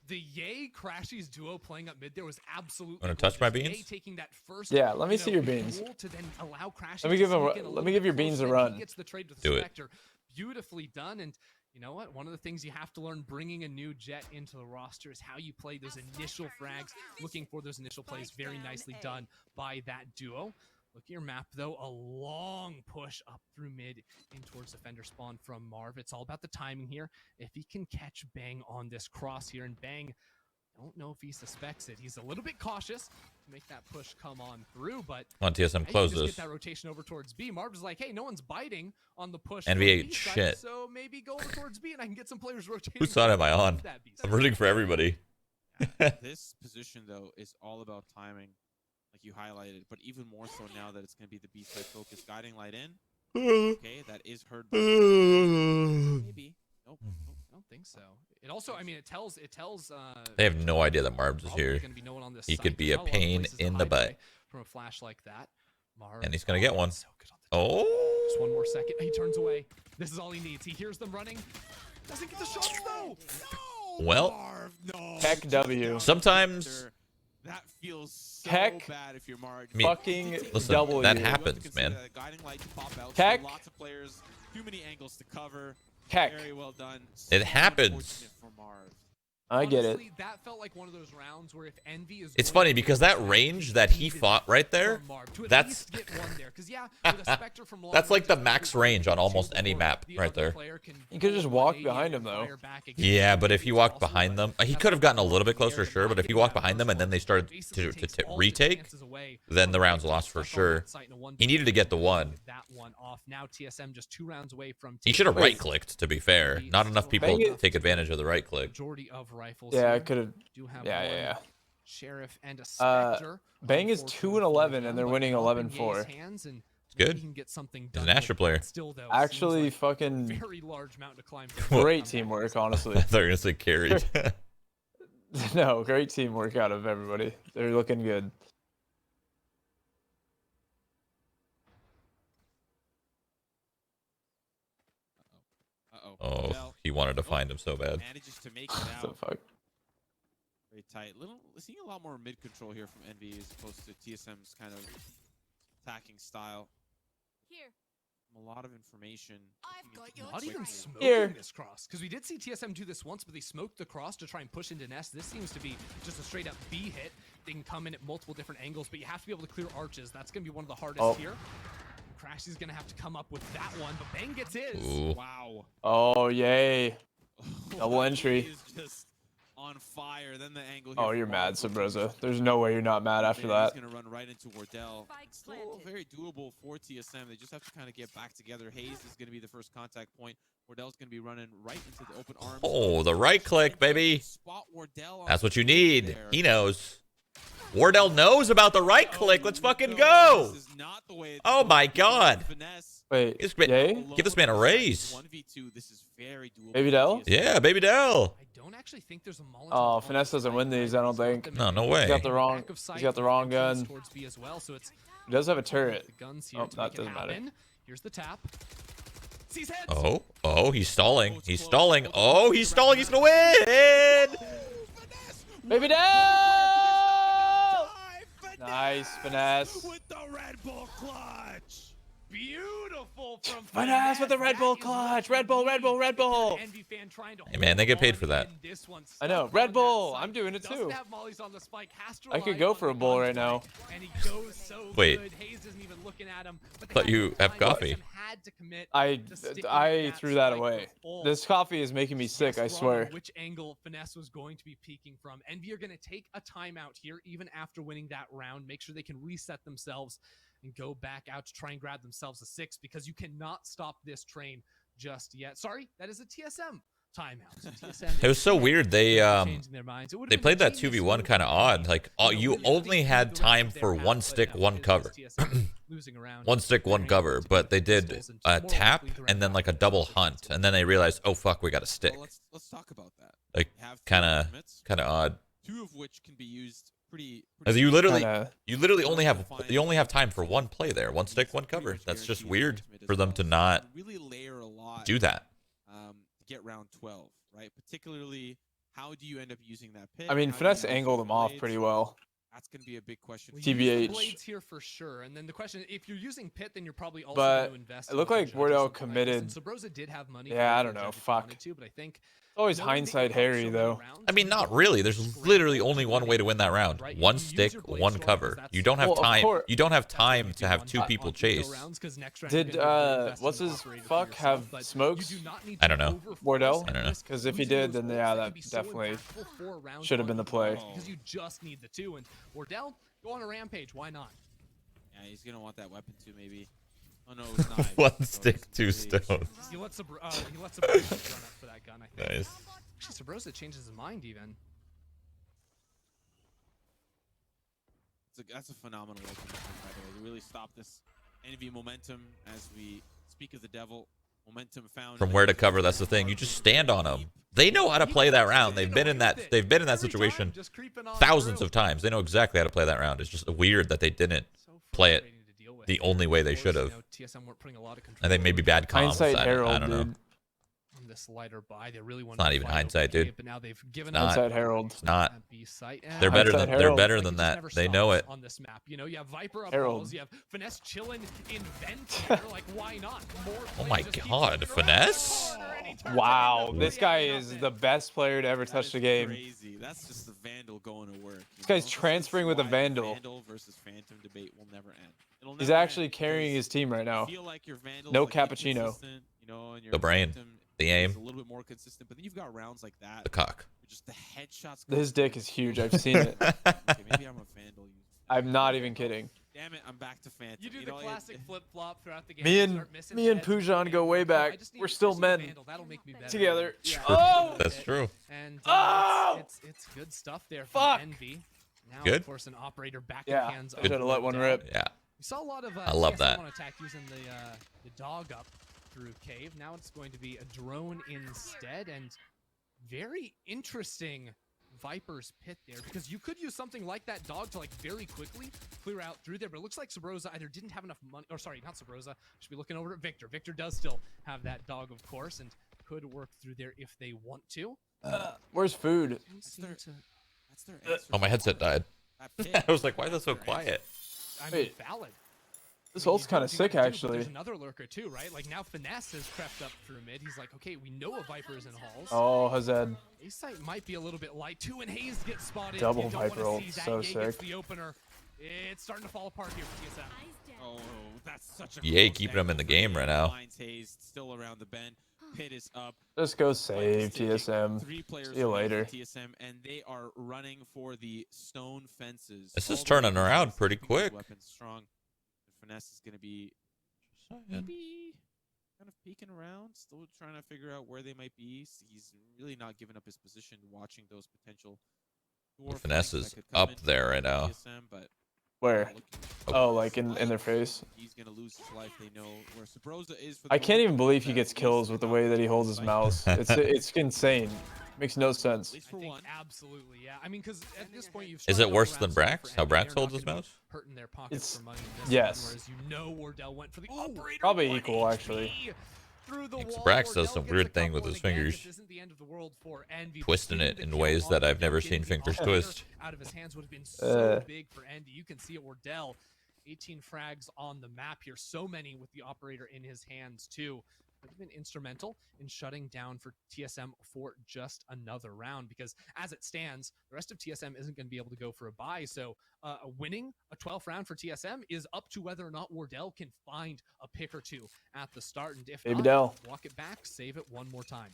The Ye Crashies duo playing up mid there was absolutely Wanna touch my gorgeous. beans? Ye taking that first, Yeah, let me see your beans. duel to then allow Crashies Let me to give him sneak in a let little me give bit your beans closer, a and he run. gets the trade with the Do it. Spectre. Beautifully done. And you know what? One of the things you have to learn bringing a new Jet into the roster is how you play those initial frags, looking for those initial plays. Very nicely done by that duo. Look at your map, though. A long push up through mid in towards defender spawn from Marv. It's all about the timing here. If he can catch Bang on this cross here, and Bang, I don't know if he suspects it. He's a little bit cautious to make that push come on through, but Come on, TSM, hey, close you just this. get that rotation over towards B. Marv is like, hey, no one's biting on the push. NV from ain't B side, shit. so maybe go over towards B, and I can get some players rotating. Whose side am I on? That B side. I'm rooting for everybody. This position, though, is all about timing, like you highlighted, but even more so now that it's going to be the B-side focus. Guiding light in. Okay, that is heard by maybe. Nope. I don't think so. It also, I mean, it tells. They have no idea that Marbs is probably here. gonna be no one on this He site. could be a Not lot of pain places to in the hide butt. away from a flash like that. Marv, And he's gonna get one. so good on the Oh. just one more second. He turns away. This is all he needs. He hears them running. Doesn't get the shots though. Well, Heck W. sometimes That feels so Heck bad if you're Marv. Me- Fucking Listen, W. that You have to happens, consider man. that guiding light to pop out. Heck. Lots of players, too many angles to cover. Heck. Very well done. It So happens. unfortunate for Marv. I get it. Honestly, that felt like one of those rounds where if Envy is It's going funny to because get that one, range that he fought right there, from Marv to at that's least get one there. 'Cause yeah, with a Spectre from long that's like range, the it's max really range on hard to almost shoot any before map the right other there. player can You could've just pull walked away behind and him, though. fire back against Yeah, him. but if he walked Also, behind them, he that's could have gotten a what little bit Marv closer, did sure. not But if get he walked that behind them first and then one. they started Basically to takes all the retake, chances away then the from round's Victor lost for stuck on sure. that site in a 1v1. He needed to get the one. That one off. Now TSM just 2 rounds away from He should have Wait. right-clicked, to be fair. Not enough people Bang it. take advantage of the right-click. Majority of rifles. Yeah, I here. could have. Do have Yeah, one yeah. Sheriff and a Spectre. Bang is Unfortunately 2 and 11, for and they're them, winning but up in 11-4. Ye's hands, and It's maybe good. he can get something He's an done Astra with player. it. Still, though, Actually, seems like fucking very large mountain to climb. great teamwork, honestly. I thought you were gonna say carried. No, great teamwork out of everybody. They're looking good. Uh-oh. Oh, Well, he wanted to find him so bad. manages to make it What the out. fuck? Very tight. Seeing a lot more mid control here from Envy as opposed to TSM's kind of attacking style. Here. A lot of information. I've got your Not even trail. smoking Here. this cross, because we did see TSM do this once, but they smoked the cross to try and push into Nest. This seems to be just a straight up B hit. They can come in at multiple different angles, but you have to be able to clear arches. That's going to be one of the hardest Oh. here. Crash is going to have to come up with that one, but Bang gets his. Ooh. Wow. Oh, yay. Double entry. He is just on fire. Then the angle. Oh, here you're from mad, Marv. Sabrosa. There's no way you're not mad after that. He's gonna run right into Wardell. Spikes Still planted. very doable for TSM. They just have to kind of get back together. Hayes is gonna be the first contact point. Wardell's gonna be running right into the open arms. Oh, the right click, baby. Spot Wardell on That's what you the need. there. He knows. Wardell knows about the right click. Let's fucking No, go. this is not the way it's Oh my supposed to be. God. Finesse. Wait, This man- yay? Give this man a raise. 1v2. This is very doable. Baby for Dell? TSM. Yeah, baby Dell. I don't actually think there's a Molotov. Oh, on Finesse the doesn't side, win these, I don't right? think. No, no way. He's got the wrong. Back of sight He's got the wrong entrance gun. towards B as well, so it's He does have a turret. the guns here Oh, to that make it doesn't matter. happen. Here's the tap. Sees heads. Oh, he's stalling. He's stalling. Oh, he's stalling. He's gonna win. Baby Dell! Nice finesse. With the Red Bull clutch. Beautiful Finesse with the Red Bull clutch. Red Bull, Red Bull, Red Bull. Hey man, they get paid for that. I know. Red Bull. I'm doing it too. I could go for a bowl right now. Wait. Thought you have coffee. I threw that away. This coffee is making me sick, I swear. Which angle Finesse was going to be peeking from. Envy are going to take a timeout here, even after winning that round. Make sure they can reset themselves and go back out to try and grab themselves a 6, because you cannot stop this train just yet. Sorry, that is a TSM timeout. So TSM It was so weird. They they played that 2v1 kind of odd. Like you only had time for one stick, one cover. One stick, one cover, but they did a tap and then like a double hunt, and then they realized, oh fuck, we got a stick. Well, let's talk about that. Like kind of odd. 2 of which can be used pretty As you literally only have time for one play there, one stick, one cover. That's just weird for them to not really layer a lot do that. To get round 12, right? Particularly, how do you end up using that pick? I mean, How do Finesse you angled him off pretty well. That's going to be a big question. TBH. Blades here for sure. And then the question, if you're using Pit, then you're probably also But going to invest. it looked like Wardell committed. Sabrosa did have money. Yeah, I don't know. Fuck. But I think Always hindsight Harry, though. I mean, not really. There's literally only one way to win that round. One stick, one cover. You don't have time. You don't have time to have 2 people chase. Did what's his fuck have smokes? I don't know. Wardell? I don't know. Because if he did, then yeah, that definitely should have been the play. Because you just need the 2. And Wardell, go on a rampage. Why not? Yeah, he's going to want that weapon too, maybe. Oh no, it's not. One stick, 2 stones. He lets Sabrosa run up for that gun, I think. Nice. Actually, Sabrosa changes his mind even. That's a phenomenal weapon, by the way. To really stop this envy momentum as we speak of the devil. Momentum found From where to cover, that's the thing. You just stand on them. They know how to play that round. They've been in that situation thousands of times. They know exactly how to play that round. It's just weird that they didn't play it the only way they should have. I think maybe bad comms. Hindsight Herald, I don't know. dude. This lighter buy, they really want It's not even hindsight, dude. But now they've given Not. Hindsight Herald. It's not. B-site. They're better Hindsight than Herald. that. They know it. On this map, you know, you have Viper up Herald. walls, you have Finesse chilling in vent. They're like, why not? More Oh my god, Finesse? Wow, this guy is the best player to ever touch the game. Crazy. That's just the Vandal going to work. This guy's transferring with a Vandal. Vandal versus Phantom debate will never end. It'll He's never actually end carrying because his team right now. you feel like your Vandal's No like cappuccino. inconsistent, you know, and your The brain. Phantom The is aim. a little bit more consistent, but then you've got rounds like that. The cock. where just the headshots. His dick is huge. I've seen it. Okay, maybe I'm a Vandal user. I'm not even kidding. Damn it, I'm back to Phantom. You do the know, classic flip flop throughout the game. Me you and start missing me and heads, Pujan you go way I back. just need We're to still pursue men Vandal. That'll make me better. together. Yeah. Oh! That's true. And Oh! it's good stuff there from Fuck! Envy. Now, Good. of course, an operator back Yeah, in hands. I should have let one rip. Yeah. We saw a lot of I love TSM that. on attack using the dog up through cave. Now it's going to be a drone instead, and very interesting Viper's pit there, because you could use something like that dog to like very quickly clear out through there, but it looks like Sabrosa either didn't have enough money, or sorry, not Sabrosa, should be looking over at Victor. Victor does still have that dog, of course, and could work through there if they want to. Where's food? That's their answer. Oh, my headset died. That pick. I was like, why is that so quiet? I mean, Wait. valid. This I mean, ult's you do kind what of you sick, gotta do, but actually. There's another lurker too, right? Like now Finesse has crept up through mid. He's like, okay, we know a Viper is in halls. Oh, Hazed. A-site might be a little bit light too, and Hayes gets spotted. Double You don't Viper wanna ult, see that. so Ye gets sick. the opener. It's starting to fall apart here for TSM. Oh, that's such a Yay, close keeping him in the angle. game right now. Finds Hayes still around the bend. Pit is up. Just go save Taking TSM. 3 players See you away from later. TSM, and they are running for the stone fences. This is All the way turning across, around pretty keeping his quick. Weapons strong. And Finesse is going to be maybe kind of peeking around, still trying to figure out where they might be. He's really not giving up his position, watching those potential. door Finesse flanks is that could come up in there from right now. TSM, but Where? looking Oh, like in their face. he's gonna lose his life. They know where Sabrosa is. For the I can't moment, even believe he but gets at least kills with the way that he holds his like, mouse. It's insane. Makes no sense. At least I for think one. absolutely, yeah. I mean, because at this point you've. Is struck it worse over than rounds Brax? for How Envy. Brax They're holds not his gonna be mouse? Hurting their pockets It's- for money in this yes. one, whereas you know Wardell went for the operator. Probably 180 equal, actually. Through the Thinks wall. Brax does Wardell some gets a weird thing couple, with and his again, fingers. this isn't the end of the world for Envy. Twisting it The in kill ways that on I've never getting seen the fingers operator twist. Out of his hands would have been so big for Envy. You can see it, Wardell 18 frags on the map here. So many with the operator in his hands too. Have been instrumental in shutting down for TSM for just another round, because as it stands, the rest of TSM isn't going to be able to go for a bye. So winning a 12th round for TSM is up to whether or not Wardell can find a pick or two at the start, and if not, Dell. walk it back, save it one more time.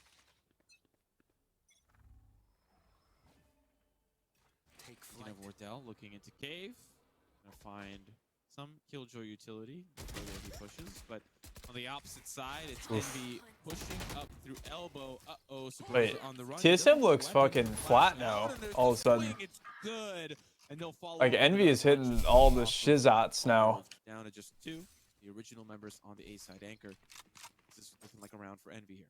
Speaking of Wardell, looking into cave, gonna find some Killjoy utility before the Envy pushes, but on the opposite side, it's Envy pushing up through elbow. Wait, on the run. TSM looks fucking flat now, all of a sudden. It's good, and they'll follow Like, Envy is hitting all the shizots now. Down to just 2, the original members on the A side anchor. This is looking like a round for Envy here.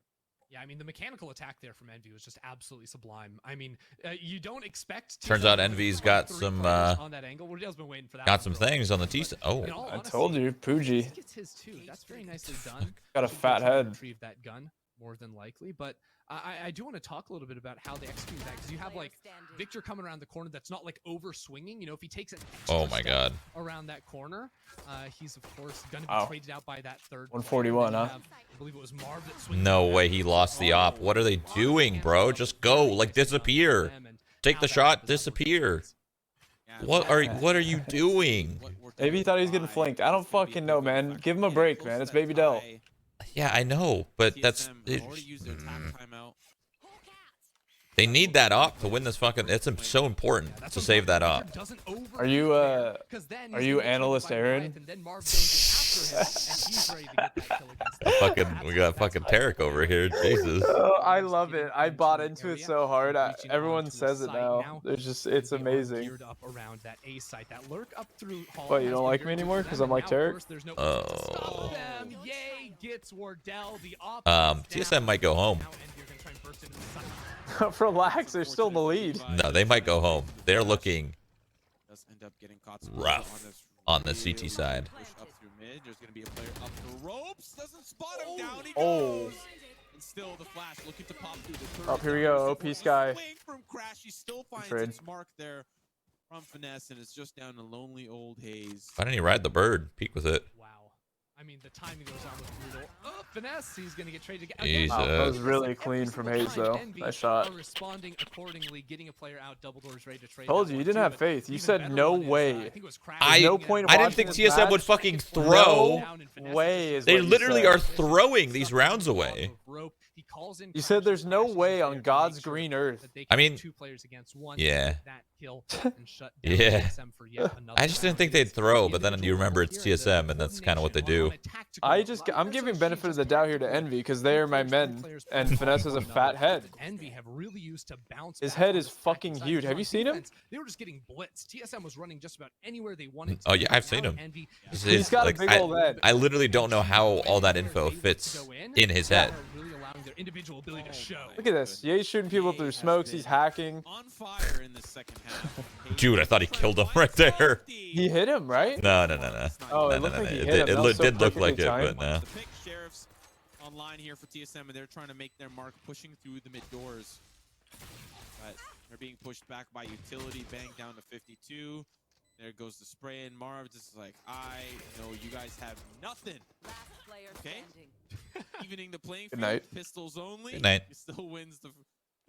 Yeah, I mean, the mechanical attack there from Envy was just absolutely sublime. I mean, you don't expect... Turns out Envy's got some on that angle. Wardell's been waiting for that. got some things on the T side. Oh, I told you, Pooji. He gets his too. That's very nicely done. Got a fat head. Retrieve that gun more than likely, but I do want to talk a little bit about how they execute that, because you have like Victor coming around the corner that's not like over swinging. You know, if he takes an extra step around that corner, he's of course going to be traded out by that third. 141, huh? I believe it was Marv that swings. no way he lost the op. What are they doing, bro? Just go, like disappear. Take the shot, disappear. What are you doing? Maybe he thought he was getting flanked. I don't fucking know, man. Give him a break, man. It's Baby Dell. Yeah, I know, but that's they need that op to win this fucking. It's so important to save that op. Are you analyst Aaron? We got fucking Tarek over here. Jesus. Oh, I love it. I bought into it so hard. Everyone says it now. It's amazing. What, you don't like me anymore because I'm like Tarek? Oh. TSM might go home. Relax, they're still in the lead. No, they might go home. They're looking rough on the CT side. There's going to be a player up the ropes. Doesn't spot him down. He goes. And still the flash looking to pop through the third. Oh, here we go. OP Sky. From Crash. He still finds its mark there from Finesse, and it's just down to lonely old Haze. Why didn't he ride the bird? Peek with it. Wow. I mean, the timing goes on with brutal. Oh, Finesse, he's going to get traded again. Jesus. Wow, that was really clean from Hayes, though. Nice shot. Responding accordingly, getting a player out, double doors ready to trade. Told you didn't have faith. You said no way. I didn't think TSM would fucking throw. No way. They literally are throwing these rounds away. You said there's no way on God's green earth. I mean, two players against one. yeah. Yeah. I just didn't think they'd throw, but then you remember it's TSM, and that's kind of what they do. I'm giving benefit of the doubt here to Envy because they are my men, and Finesse has a fat head. Envy have really used to bounce. His head is fucking huge. Have you seen him? They were just getting blitzed. TSM was running just about anywhere they wanted to. Oh yeah, I've seen him. He's got a big old head. I literally don't know how all that info fits in his head. Their individual ability to show. Look at this. Yeah, he's shooting people through smokes. He's hacking. On fire in the second half. Dude, I thought he killed him right there. He hit him, right? No. Oh, it looked like he hit him. It did look like it, but no. The pick Sheriff's online here for TSM, and they're trying to make their mark, pushing through the mid doors. But they're being pushed back by utility. Bang down to 52. There goes the spray, and Marv just like, I know you guys have nothing. Okay? Evening the playing field. Good night. Pistols only. Good night. He still wins the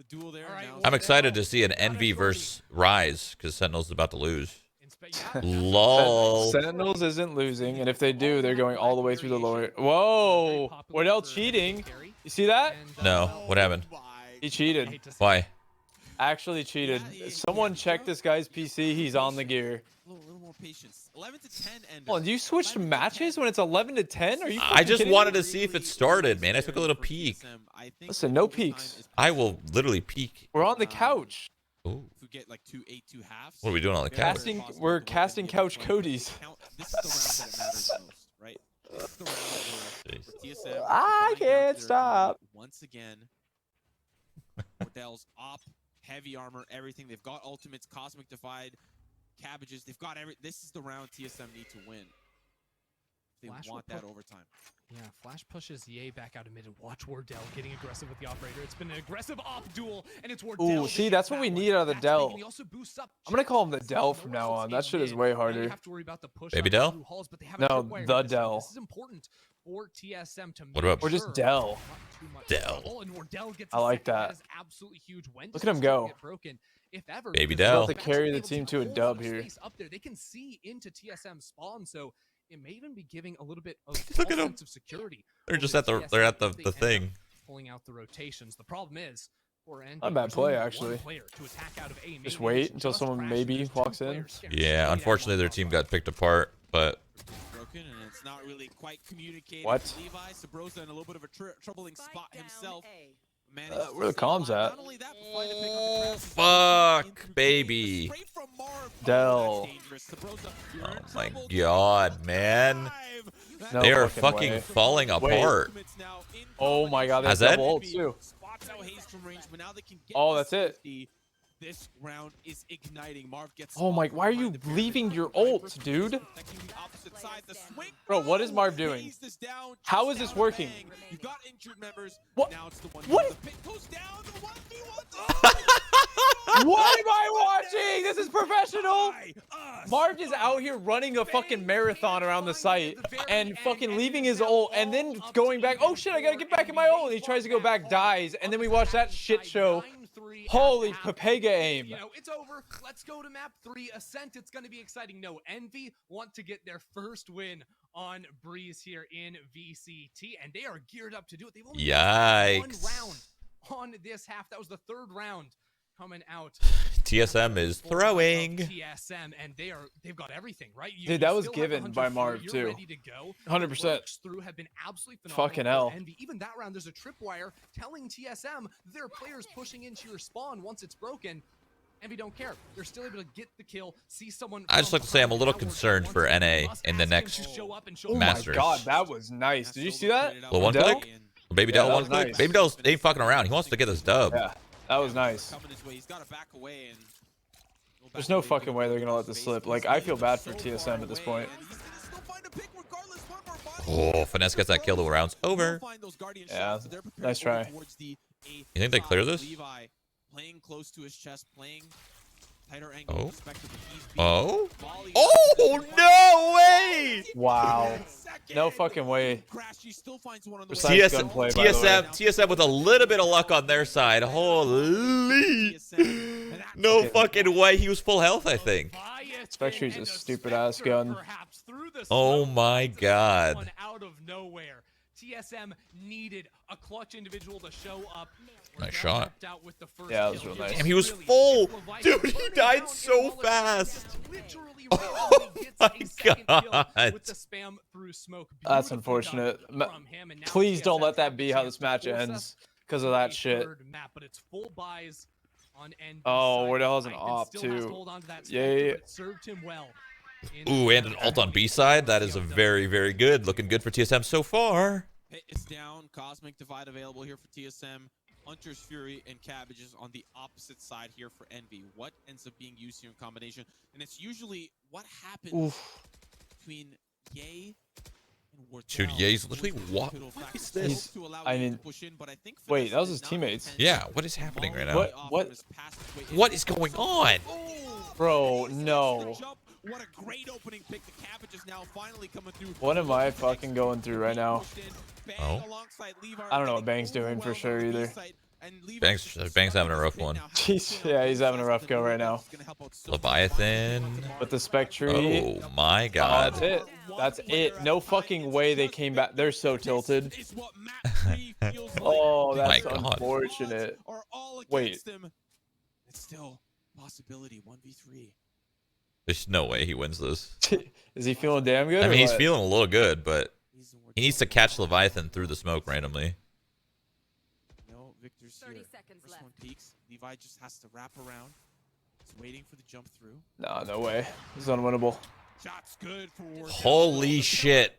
duel there. Right, now. I'm excited to see an Envy versus Rise because Sentinel's about to lose. LOL. Sentinels isn't losing, and if they do, they're going all the way through the lower. Whoa! Wardell cheating. You see that? No. What happened? He cheated. Why? Actually cheated. Someone check this guy's PC. He's on the gear. A little more patience. 11 to 10 and Oh, do you switch to matches when it's 11 to 10? Are you? I just kidding wanted me? to see if it started, man. I took a little peek. Listen, no peeks. I will literally peek. We're on the couch. Ooh. If we get like 8-2 halves. What are we doing on the couch? We're casting couch Codys. This is the round that it matters most, right? This is the round where TSM I can't stop. Once again, Wardell's op, heavy armor, everything. They've got ultimates, cosmic divide, cabbages. They've got every. This is the round TSM need to win. They Flash want will that put- overtime. Yeah, Flash pushes Ye back out of mid and watch Wardell getting aggressive with the operator. It's been an aggressive op duel, and it's Wardell. Ooh, that see, gets that's what that we one. need out of the That's big, Dell. and he also boosts up I'm gonna call him the Chest. Dell No from one now else on. in That shit is mid. way Now you harder. have to worry about the push Baby up Dell? through halls, but they have No, a tripwire the here this time. Dell. This is important for TSM to What make about- Or just sure Dell. not too much Dell. trouble, and Wardell gets I a like second. that. Is absolutely huge. When Look does at him this go. get broken? If ever, Baby because Dell. About to they've carry actually the been team able to a hold dub some here. space up there. They can see into TSM spawn, so it may even be giving a little bit of Look false at 'em. sense of security. They're over just to at the TSM they're at if the they the end up thing. pulling out the rotations. The problem is for NV, Not a bad there's play, only one actually. player to attack out of A. Just Maybe wait it's until just someone Crash, maybe and there's walks two in. players staring straight Yeah, at him unfortunately on their top team side. got picked apart, but Broken, and it's not really quite communicated. What? Levi Sabrosa in a little bit of a troubling spot himself. Where the comms at? Not only that, but find a pick on the Crabs as fuck, well. In through baby. the spray from Marv. Dell. Oh, that's dangerous. Sabrosa, you're in oh my trouble. god, man. No They are fucking fucking way. falling Wait. apart. Oh my god, they have Hazed? double ults too. Spots out Hayes from range, but now they can get Oh, to that's it. safety. This round is igniting. Marv gets Oh my, spotted why are behind you the pyramid. leaving your Viper ults, dude? protecting the opposite side. The swing. Bro, what is Marv doing? Hayes is down, How just is this down a working? bang. You've got injured members. What? Now it's the one. What? The pick goes down. The 1v1. What am I watching? This is professional. Marv is out here running a fucking marathon around the site and fucking leaving his ult and then going back. Oh shit, I gotta get back in my ult. And he tries to go back, dies, and then we watch that shit show. Holy Papega aim. You know, it's over. Let's go to map 3, Ascent. It's going to be exciting. No, Envy want to get their first win on Breeze here in VCT, and they are geared up to do it. They've only Yikes. one round on this half. That was the third round coming out. TSM is throwing. TSM, and they've got everything, right? Dude, that was still have the given by 100 Marv, You're too. ready to go. 100%. The works through have been absolutely phenomenal. Fucking for hell. Envy. Even that round, there's a tripwire telling TSM their players pushing into your spawn once it's broken. Envy don't care. They're still able to get the kill, see someone. I just like to say I'm a little concerned for NA in the next Oh my Masters. god, that was nice. Did you see that? Little one Dell? click? Baby Yeah, Dell that one was click? nice. Baby Dell ain't fucking around. He wants to get this dub. Yeah, that was nice. Coming his way. He's got to back away and go back There's no away, fucking give way him they're a gonna let bit of this space. slip. Like, He's I feel bad for so TSM far at this away, point. and he's gonna still find a pick regardless. One more body. Oh, Finesse gets that kill. The round's over. Find those guardian Yeah, shots, so they're prepared nice to go try. towards the A You think they clear side. this? Levi playing close to his chest, playing tighter angle. Oh. Respectively. He's being Oh? volleyed. Oh, no way! Wow. No fucking way. Crash, he still finds one on the Besides way. gunplay, by the way. TSM with a little bit of luck on their side. Holy. No fucking way. He was full health, I think. Spectre's a stupid ass gun. Oh my god. Out of nowhere. TSM needed a clutch individual to show up. Nice shot. Yeah, that was real nice. Damn, he was full. Dude, he died so fast. Oh my god. That's unfortunate. Please don't let that be how this match ends because of that shit. Oh, Wardell has an op too. Yay. Ooh, and an ult on B side. That is a very, very good. Looking good for TSM so far. Pit is down. Cosmic Divide available here for TSM. Hunter's Fury and Cabbages on the opposite side here for Envy. What ends up being used here in combination? And it's usually what happens between Ye and Wardell. Dude, Ye's literally what is this? I mean, wait, that was his teammates. Yeah, what is happening right now? What is going on? Bro, no. What a great opening pick. The Cabbages now finally coming through. What am I fucking going through right now? Oh. I don't know what Bang's doing for sure either. Bang's having a rough one. Jeez, yeah, he's having a rough go right now. Leviathan. With the Spectre. Oh my god. That's it. That's it. No fucking way they came back. They're so tilted. Oh, that's My God. unfortunate. Wait. It's still possibility 1v3. There's no way he wins this. Is he feeling damn good? I or mean, he's what? feeling a little good, but he needs to catch Leviathan through the smoke randomly. No, Victor's 30 here. seconds First left. one peeks. Levi just has to wrap around. He's waiting for the jump through. Nah, no way. This is unwinnable. Shot's good for Wardell. Holy shit.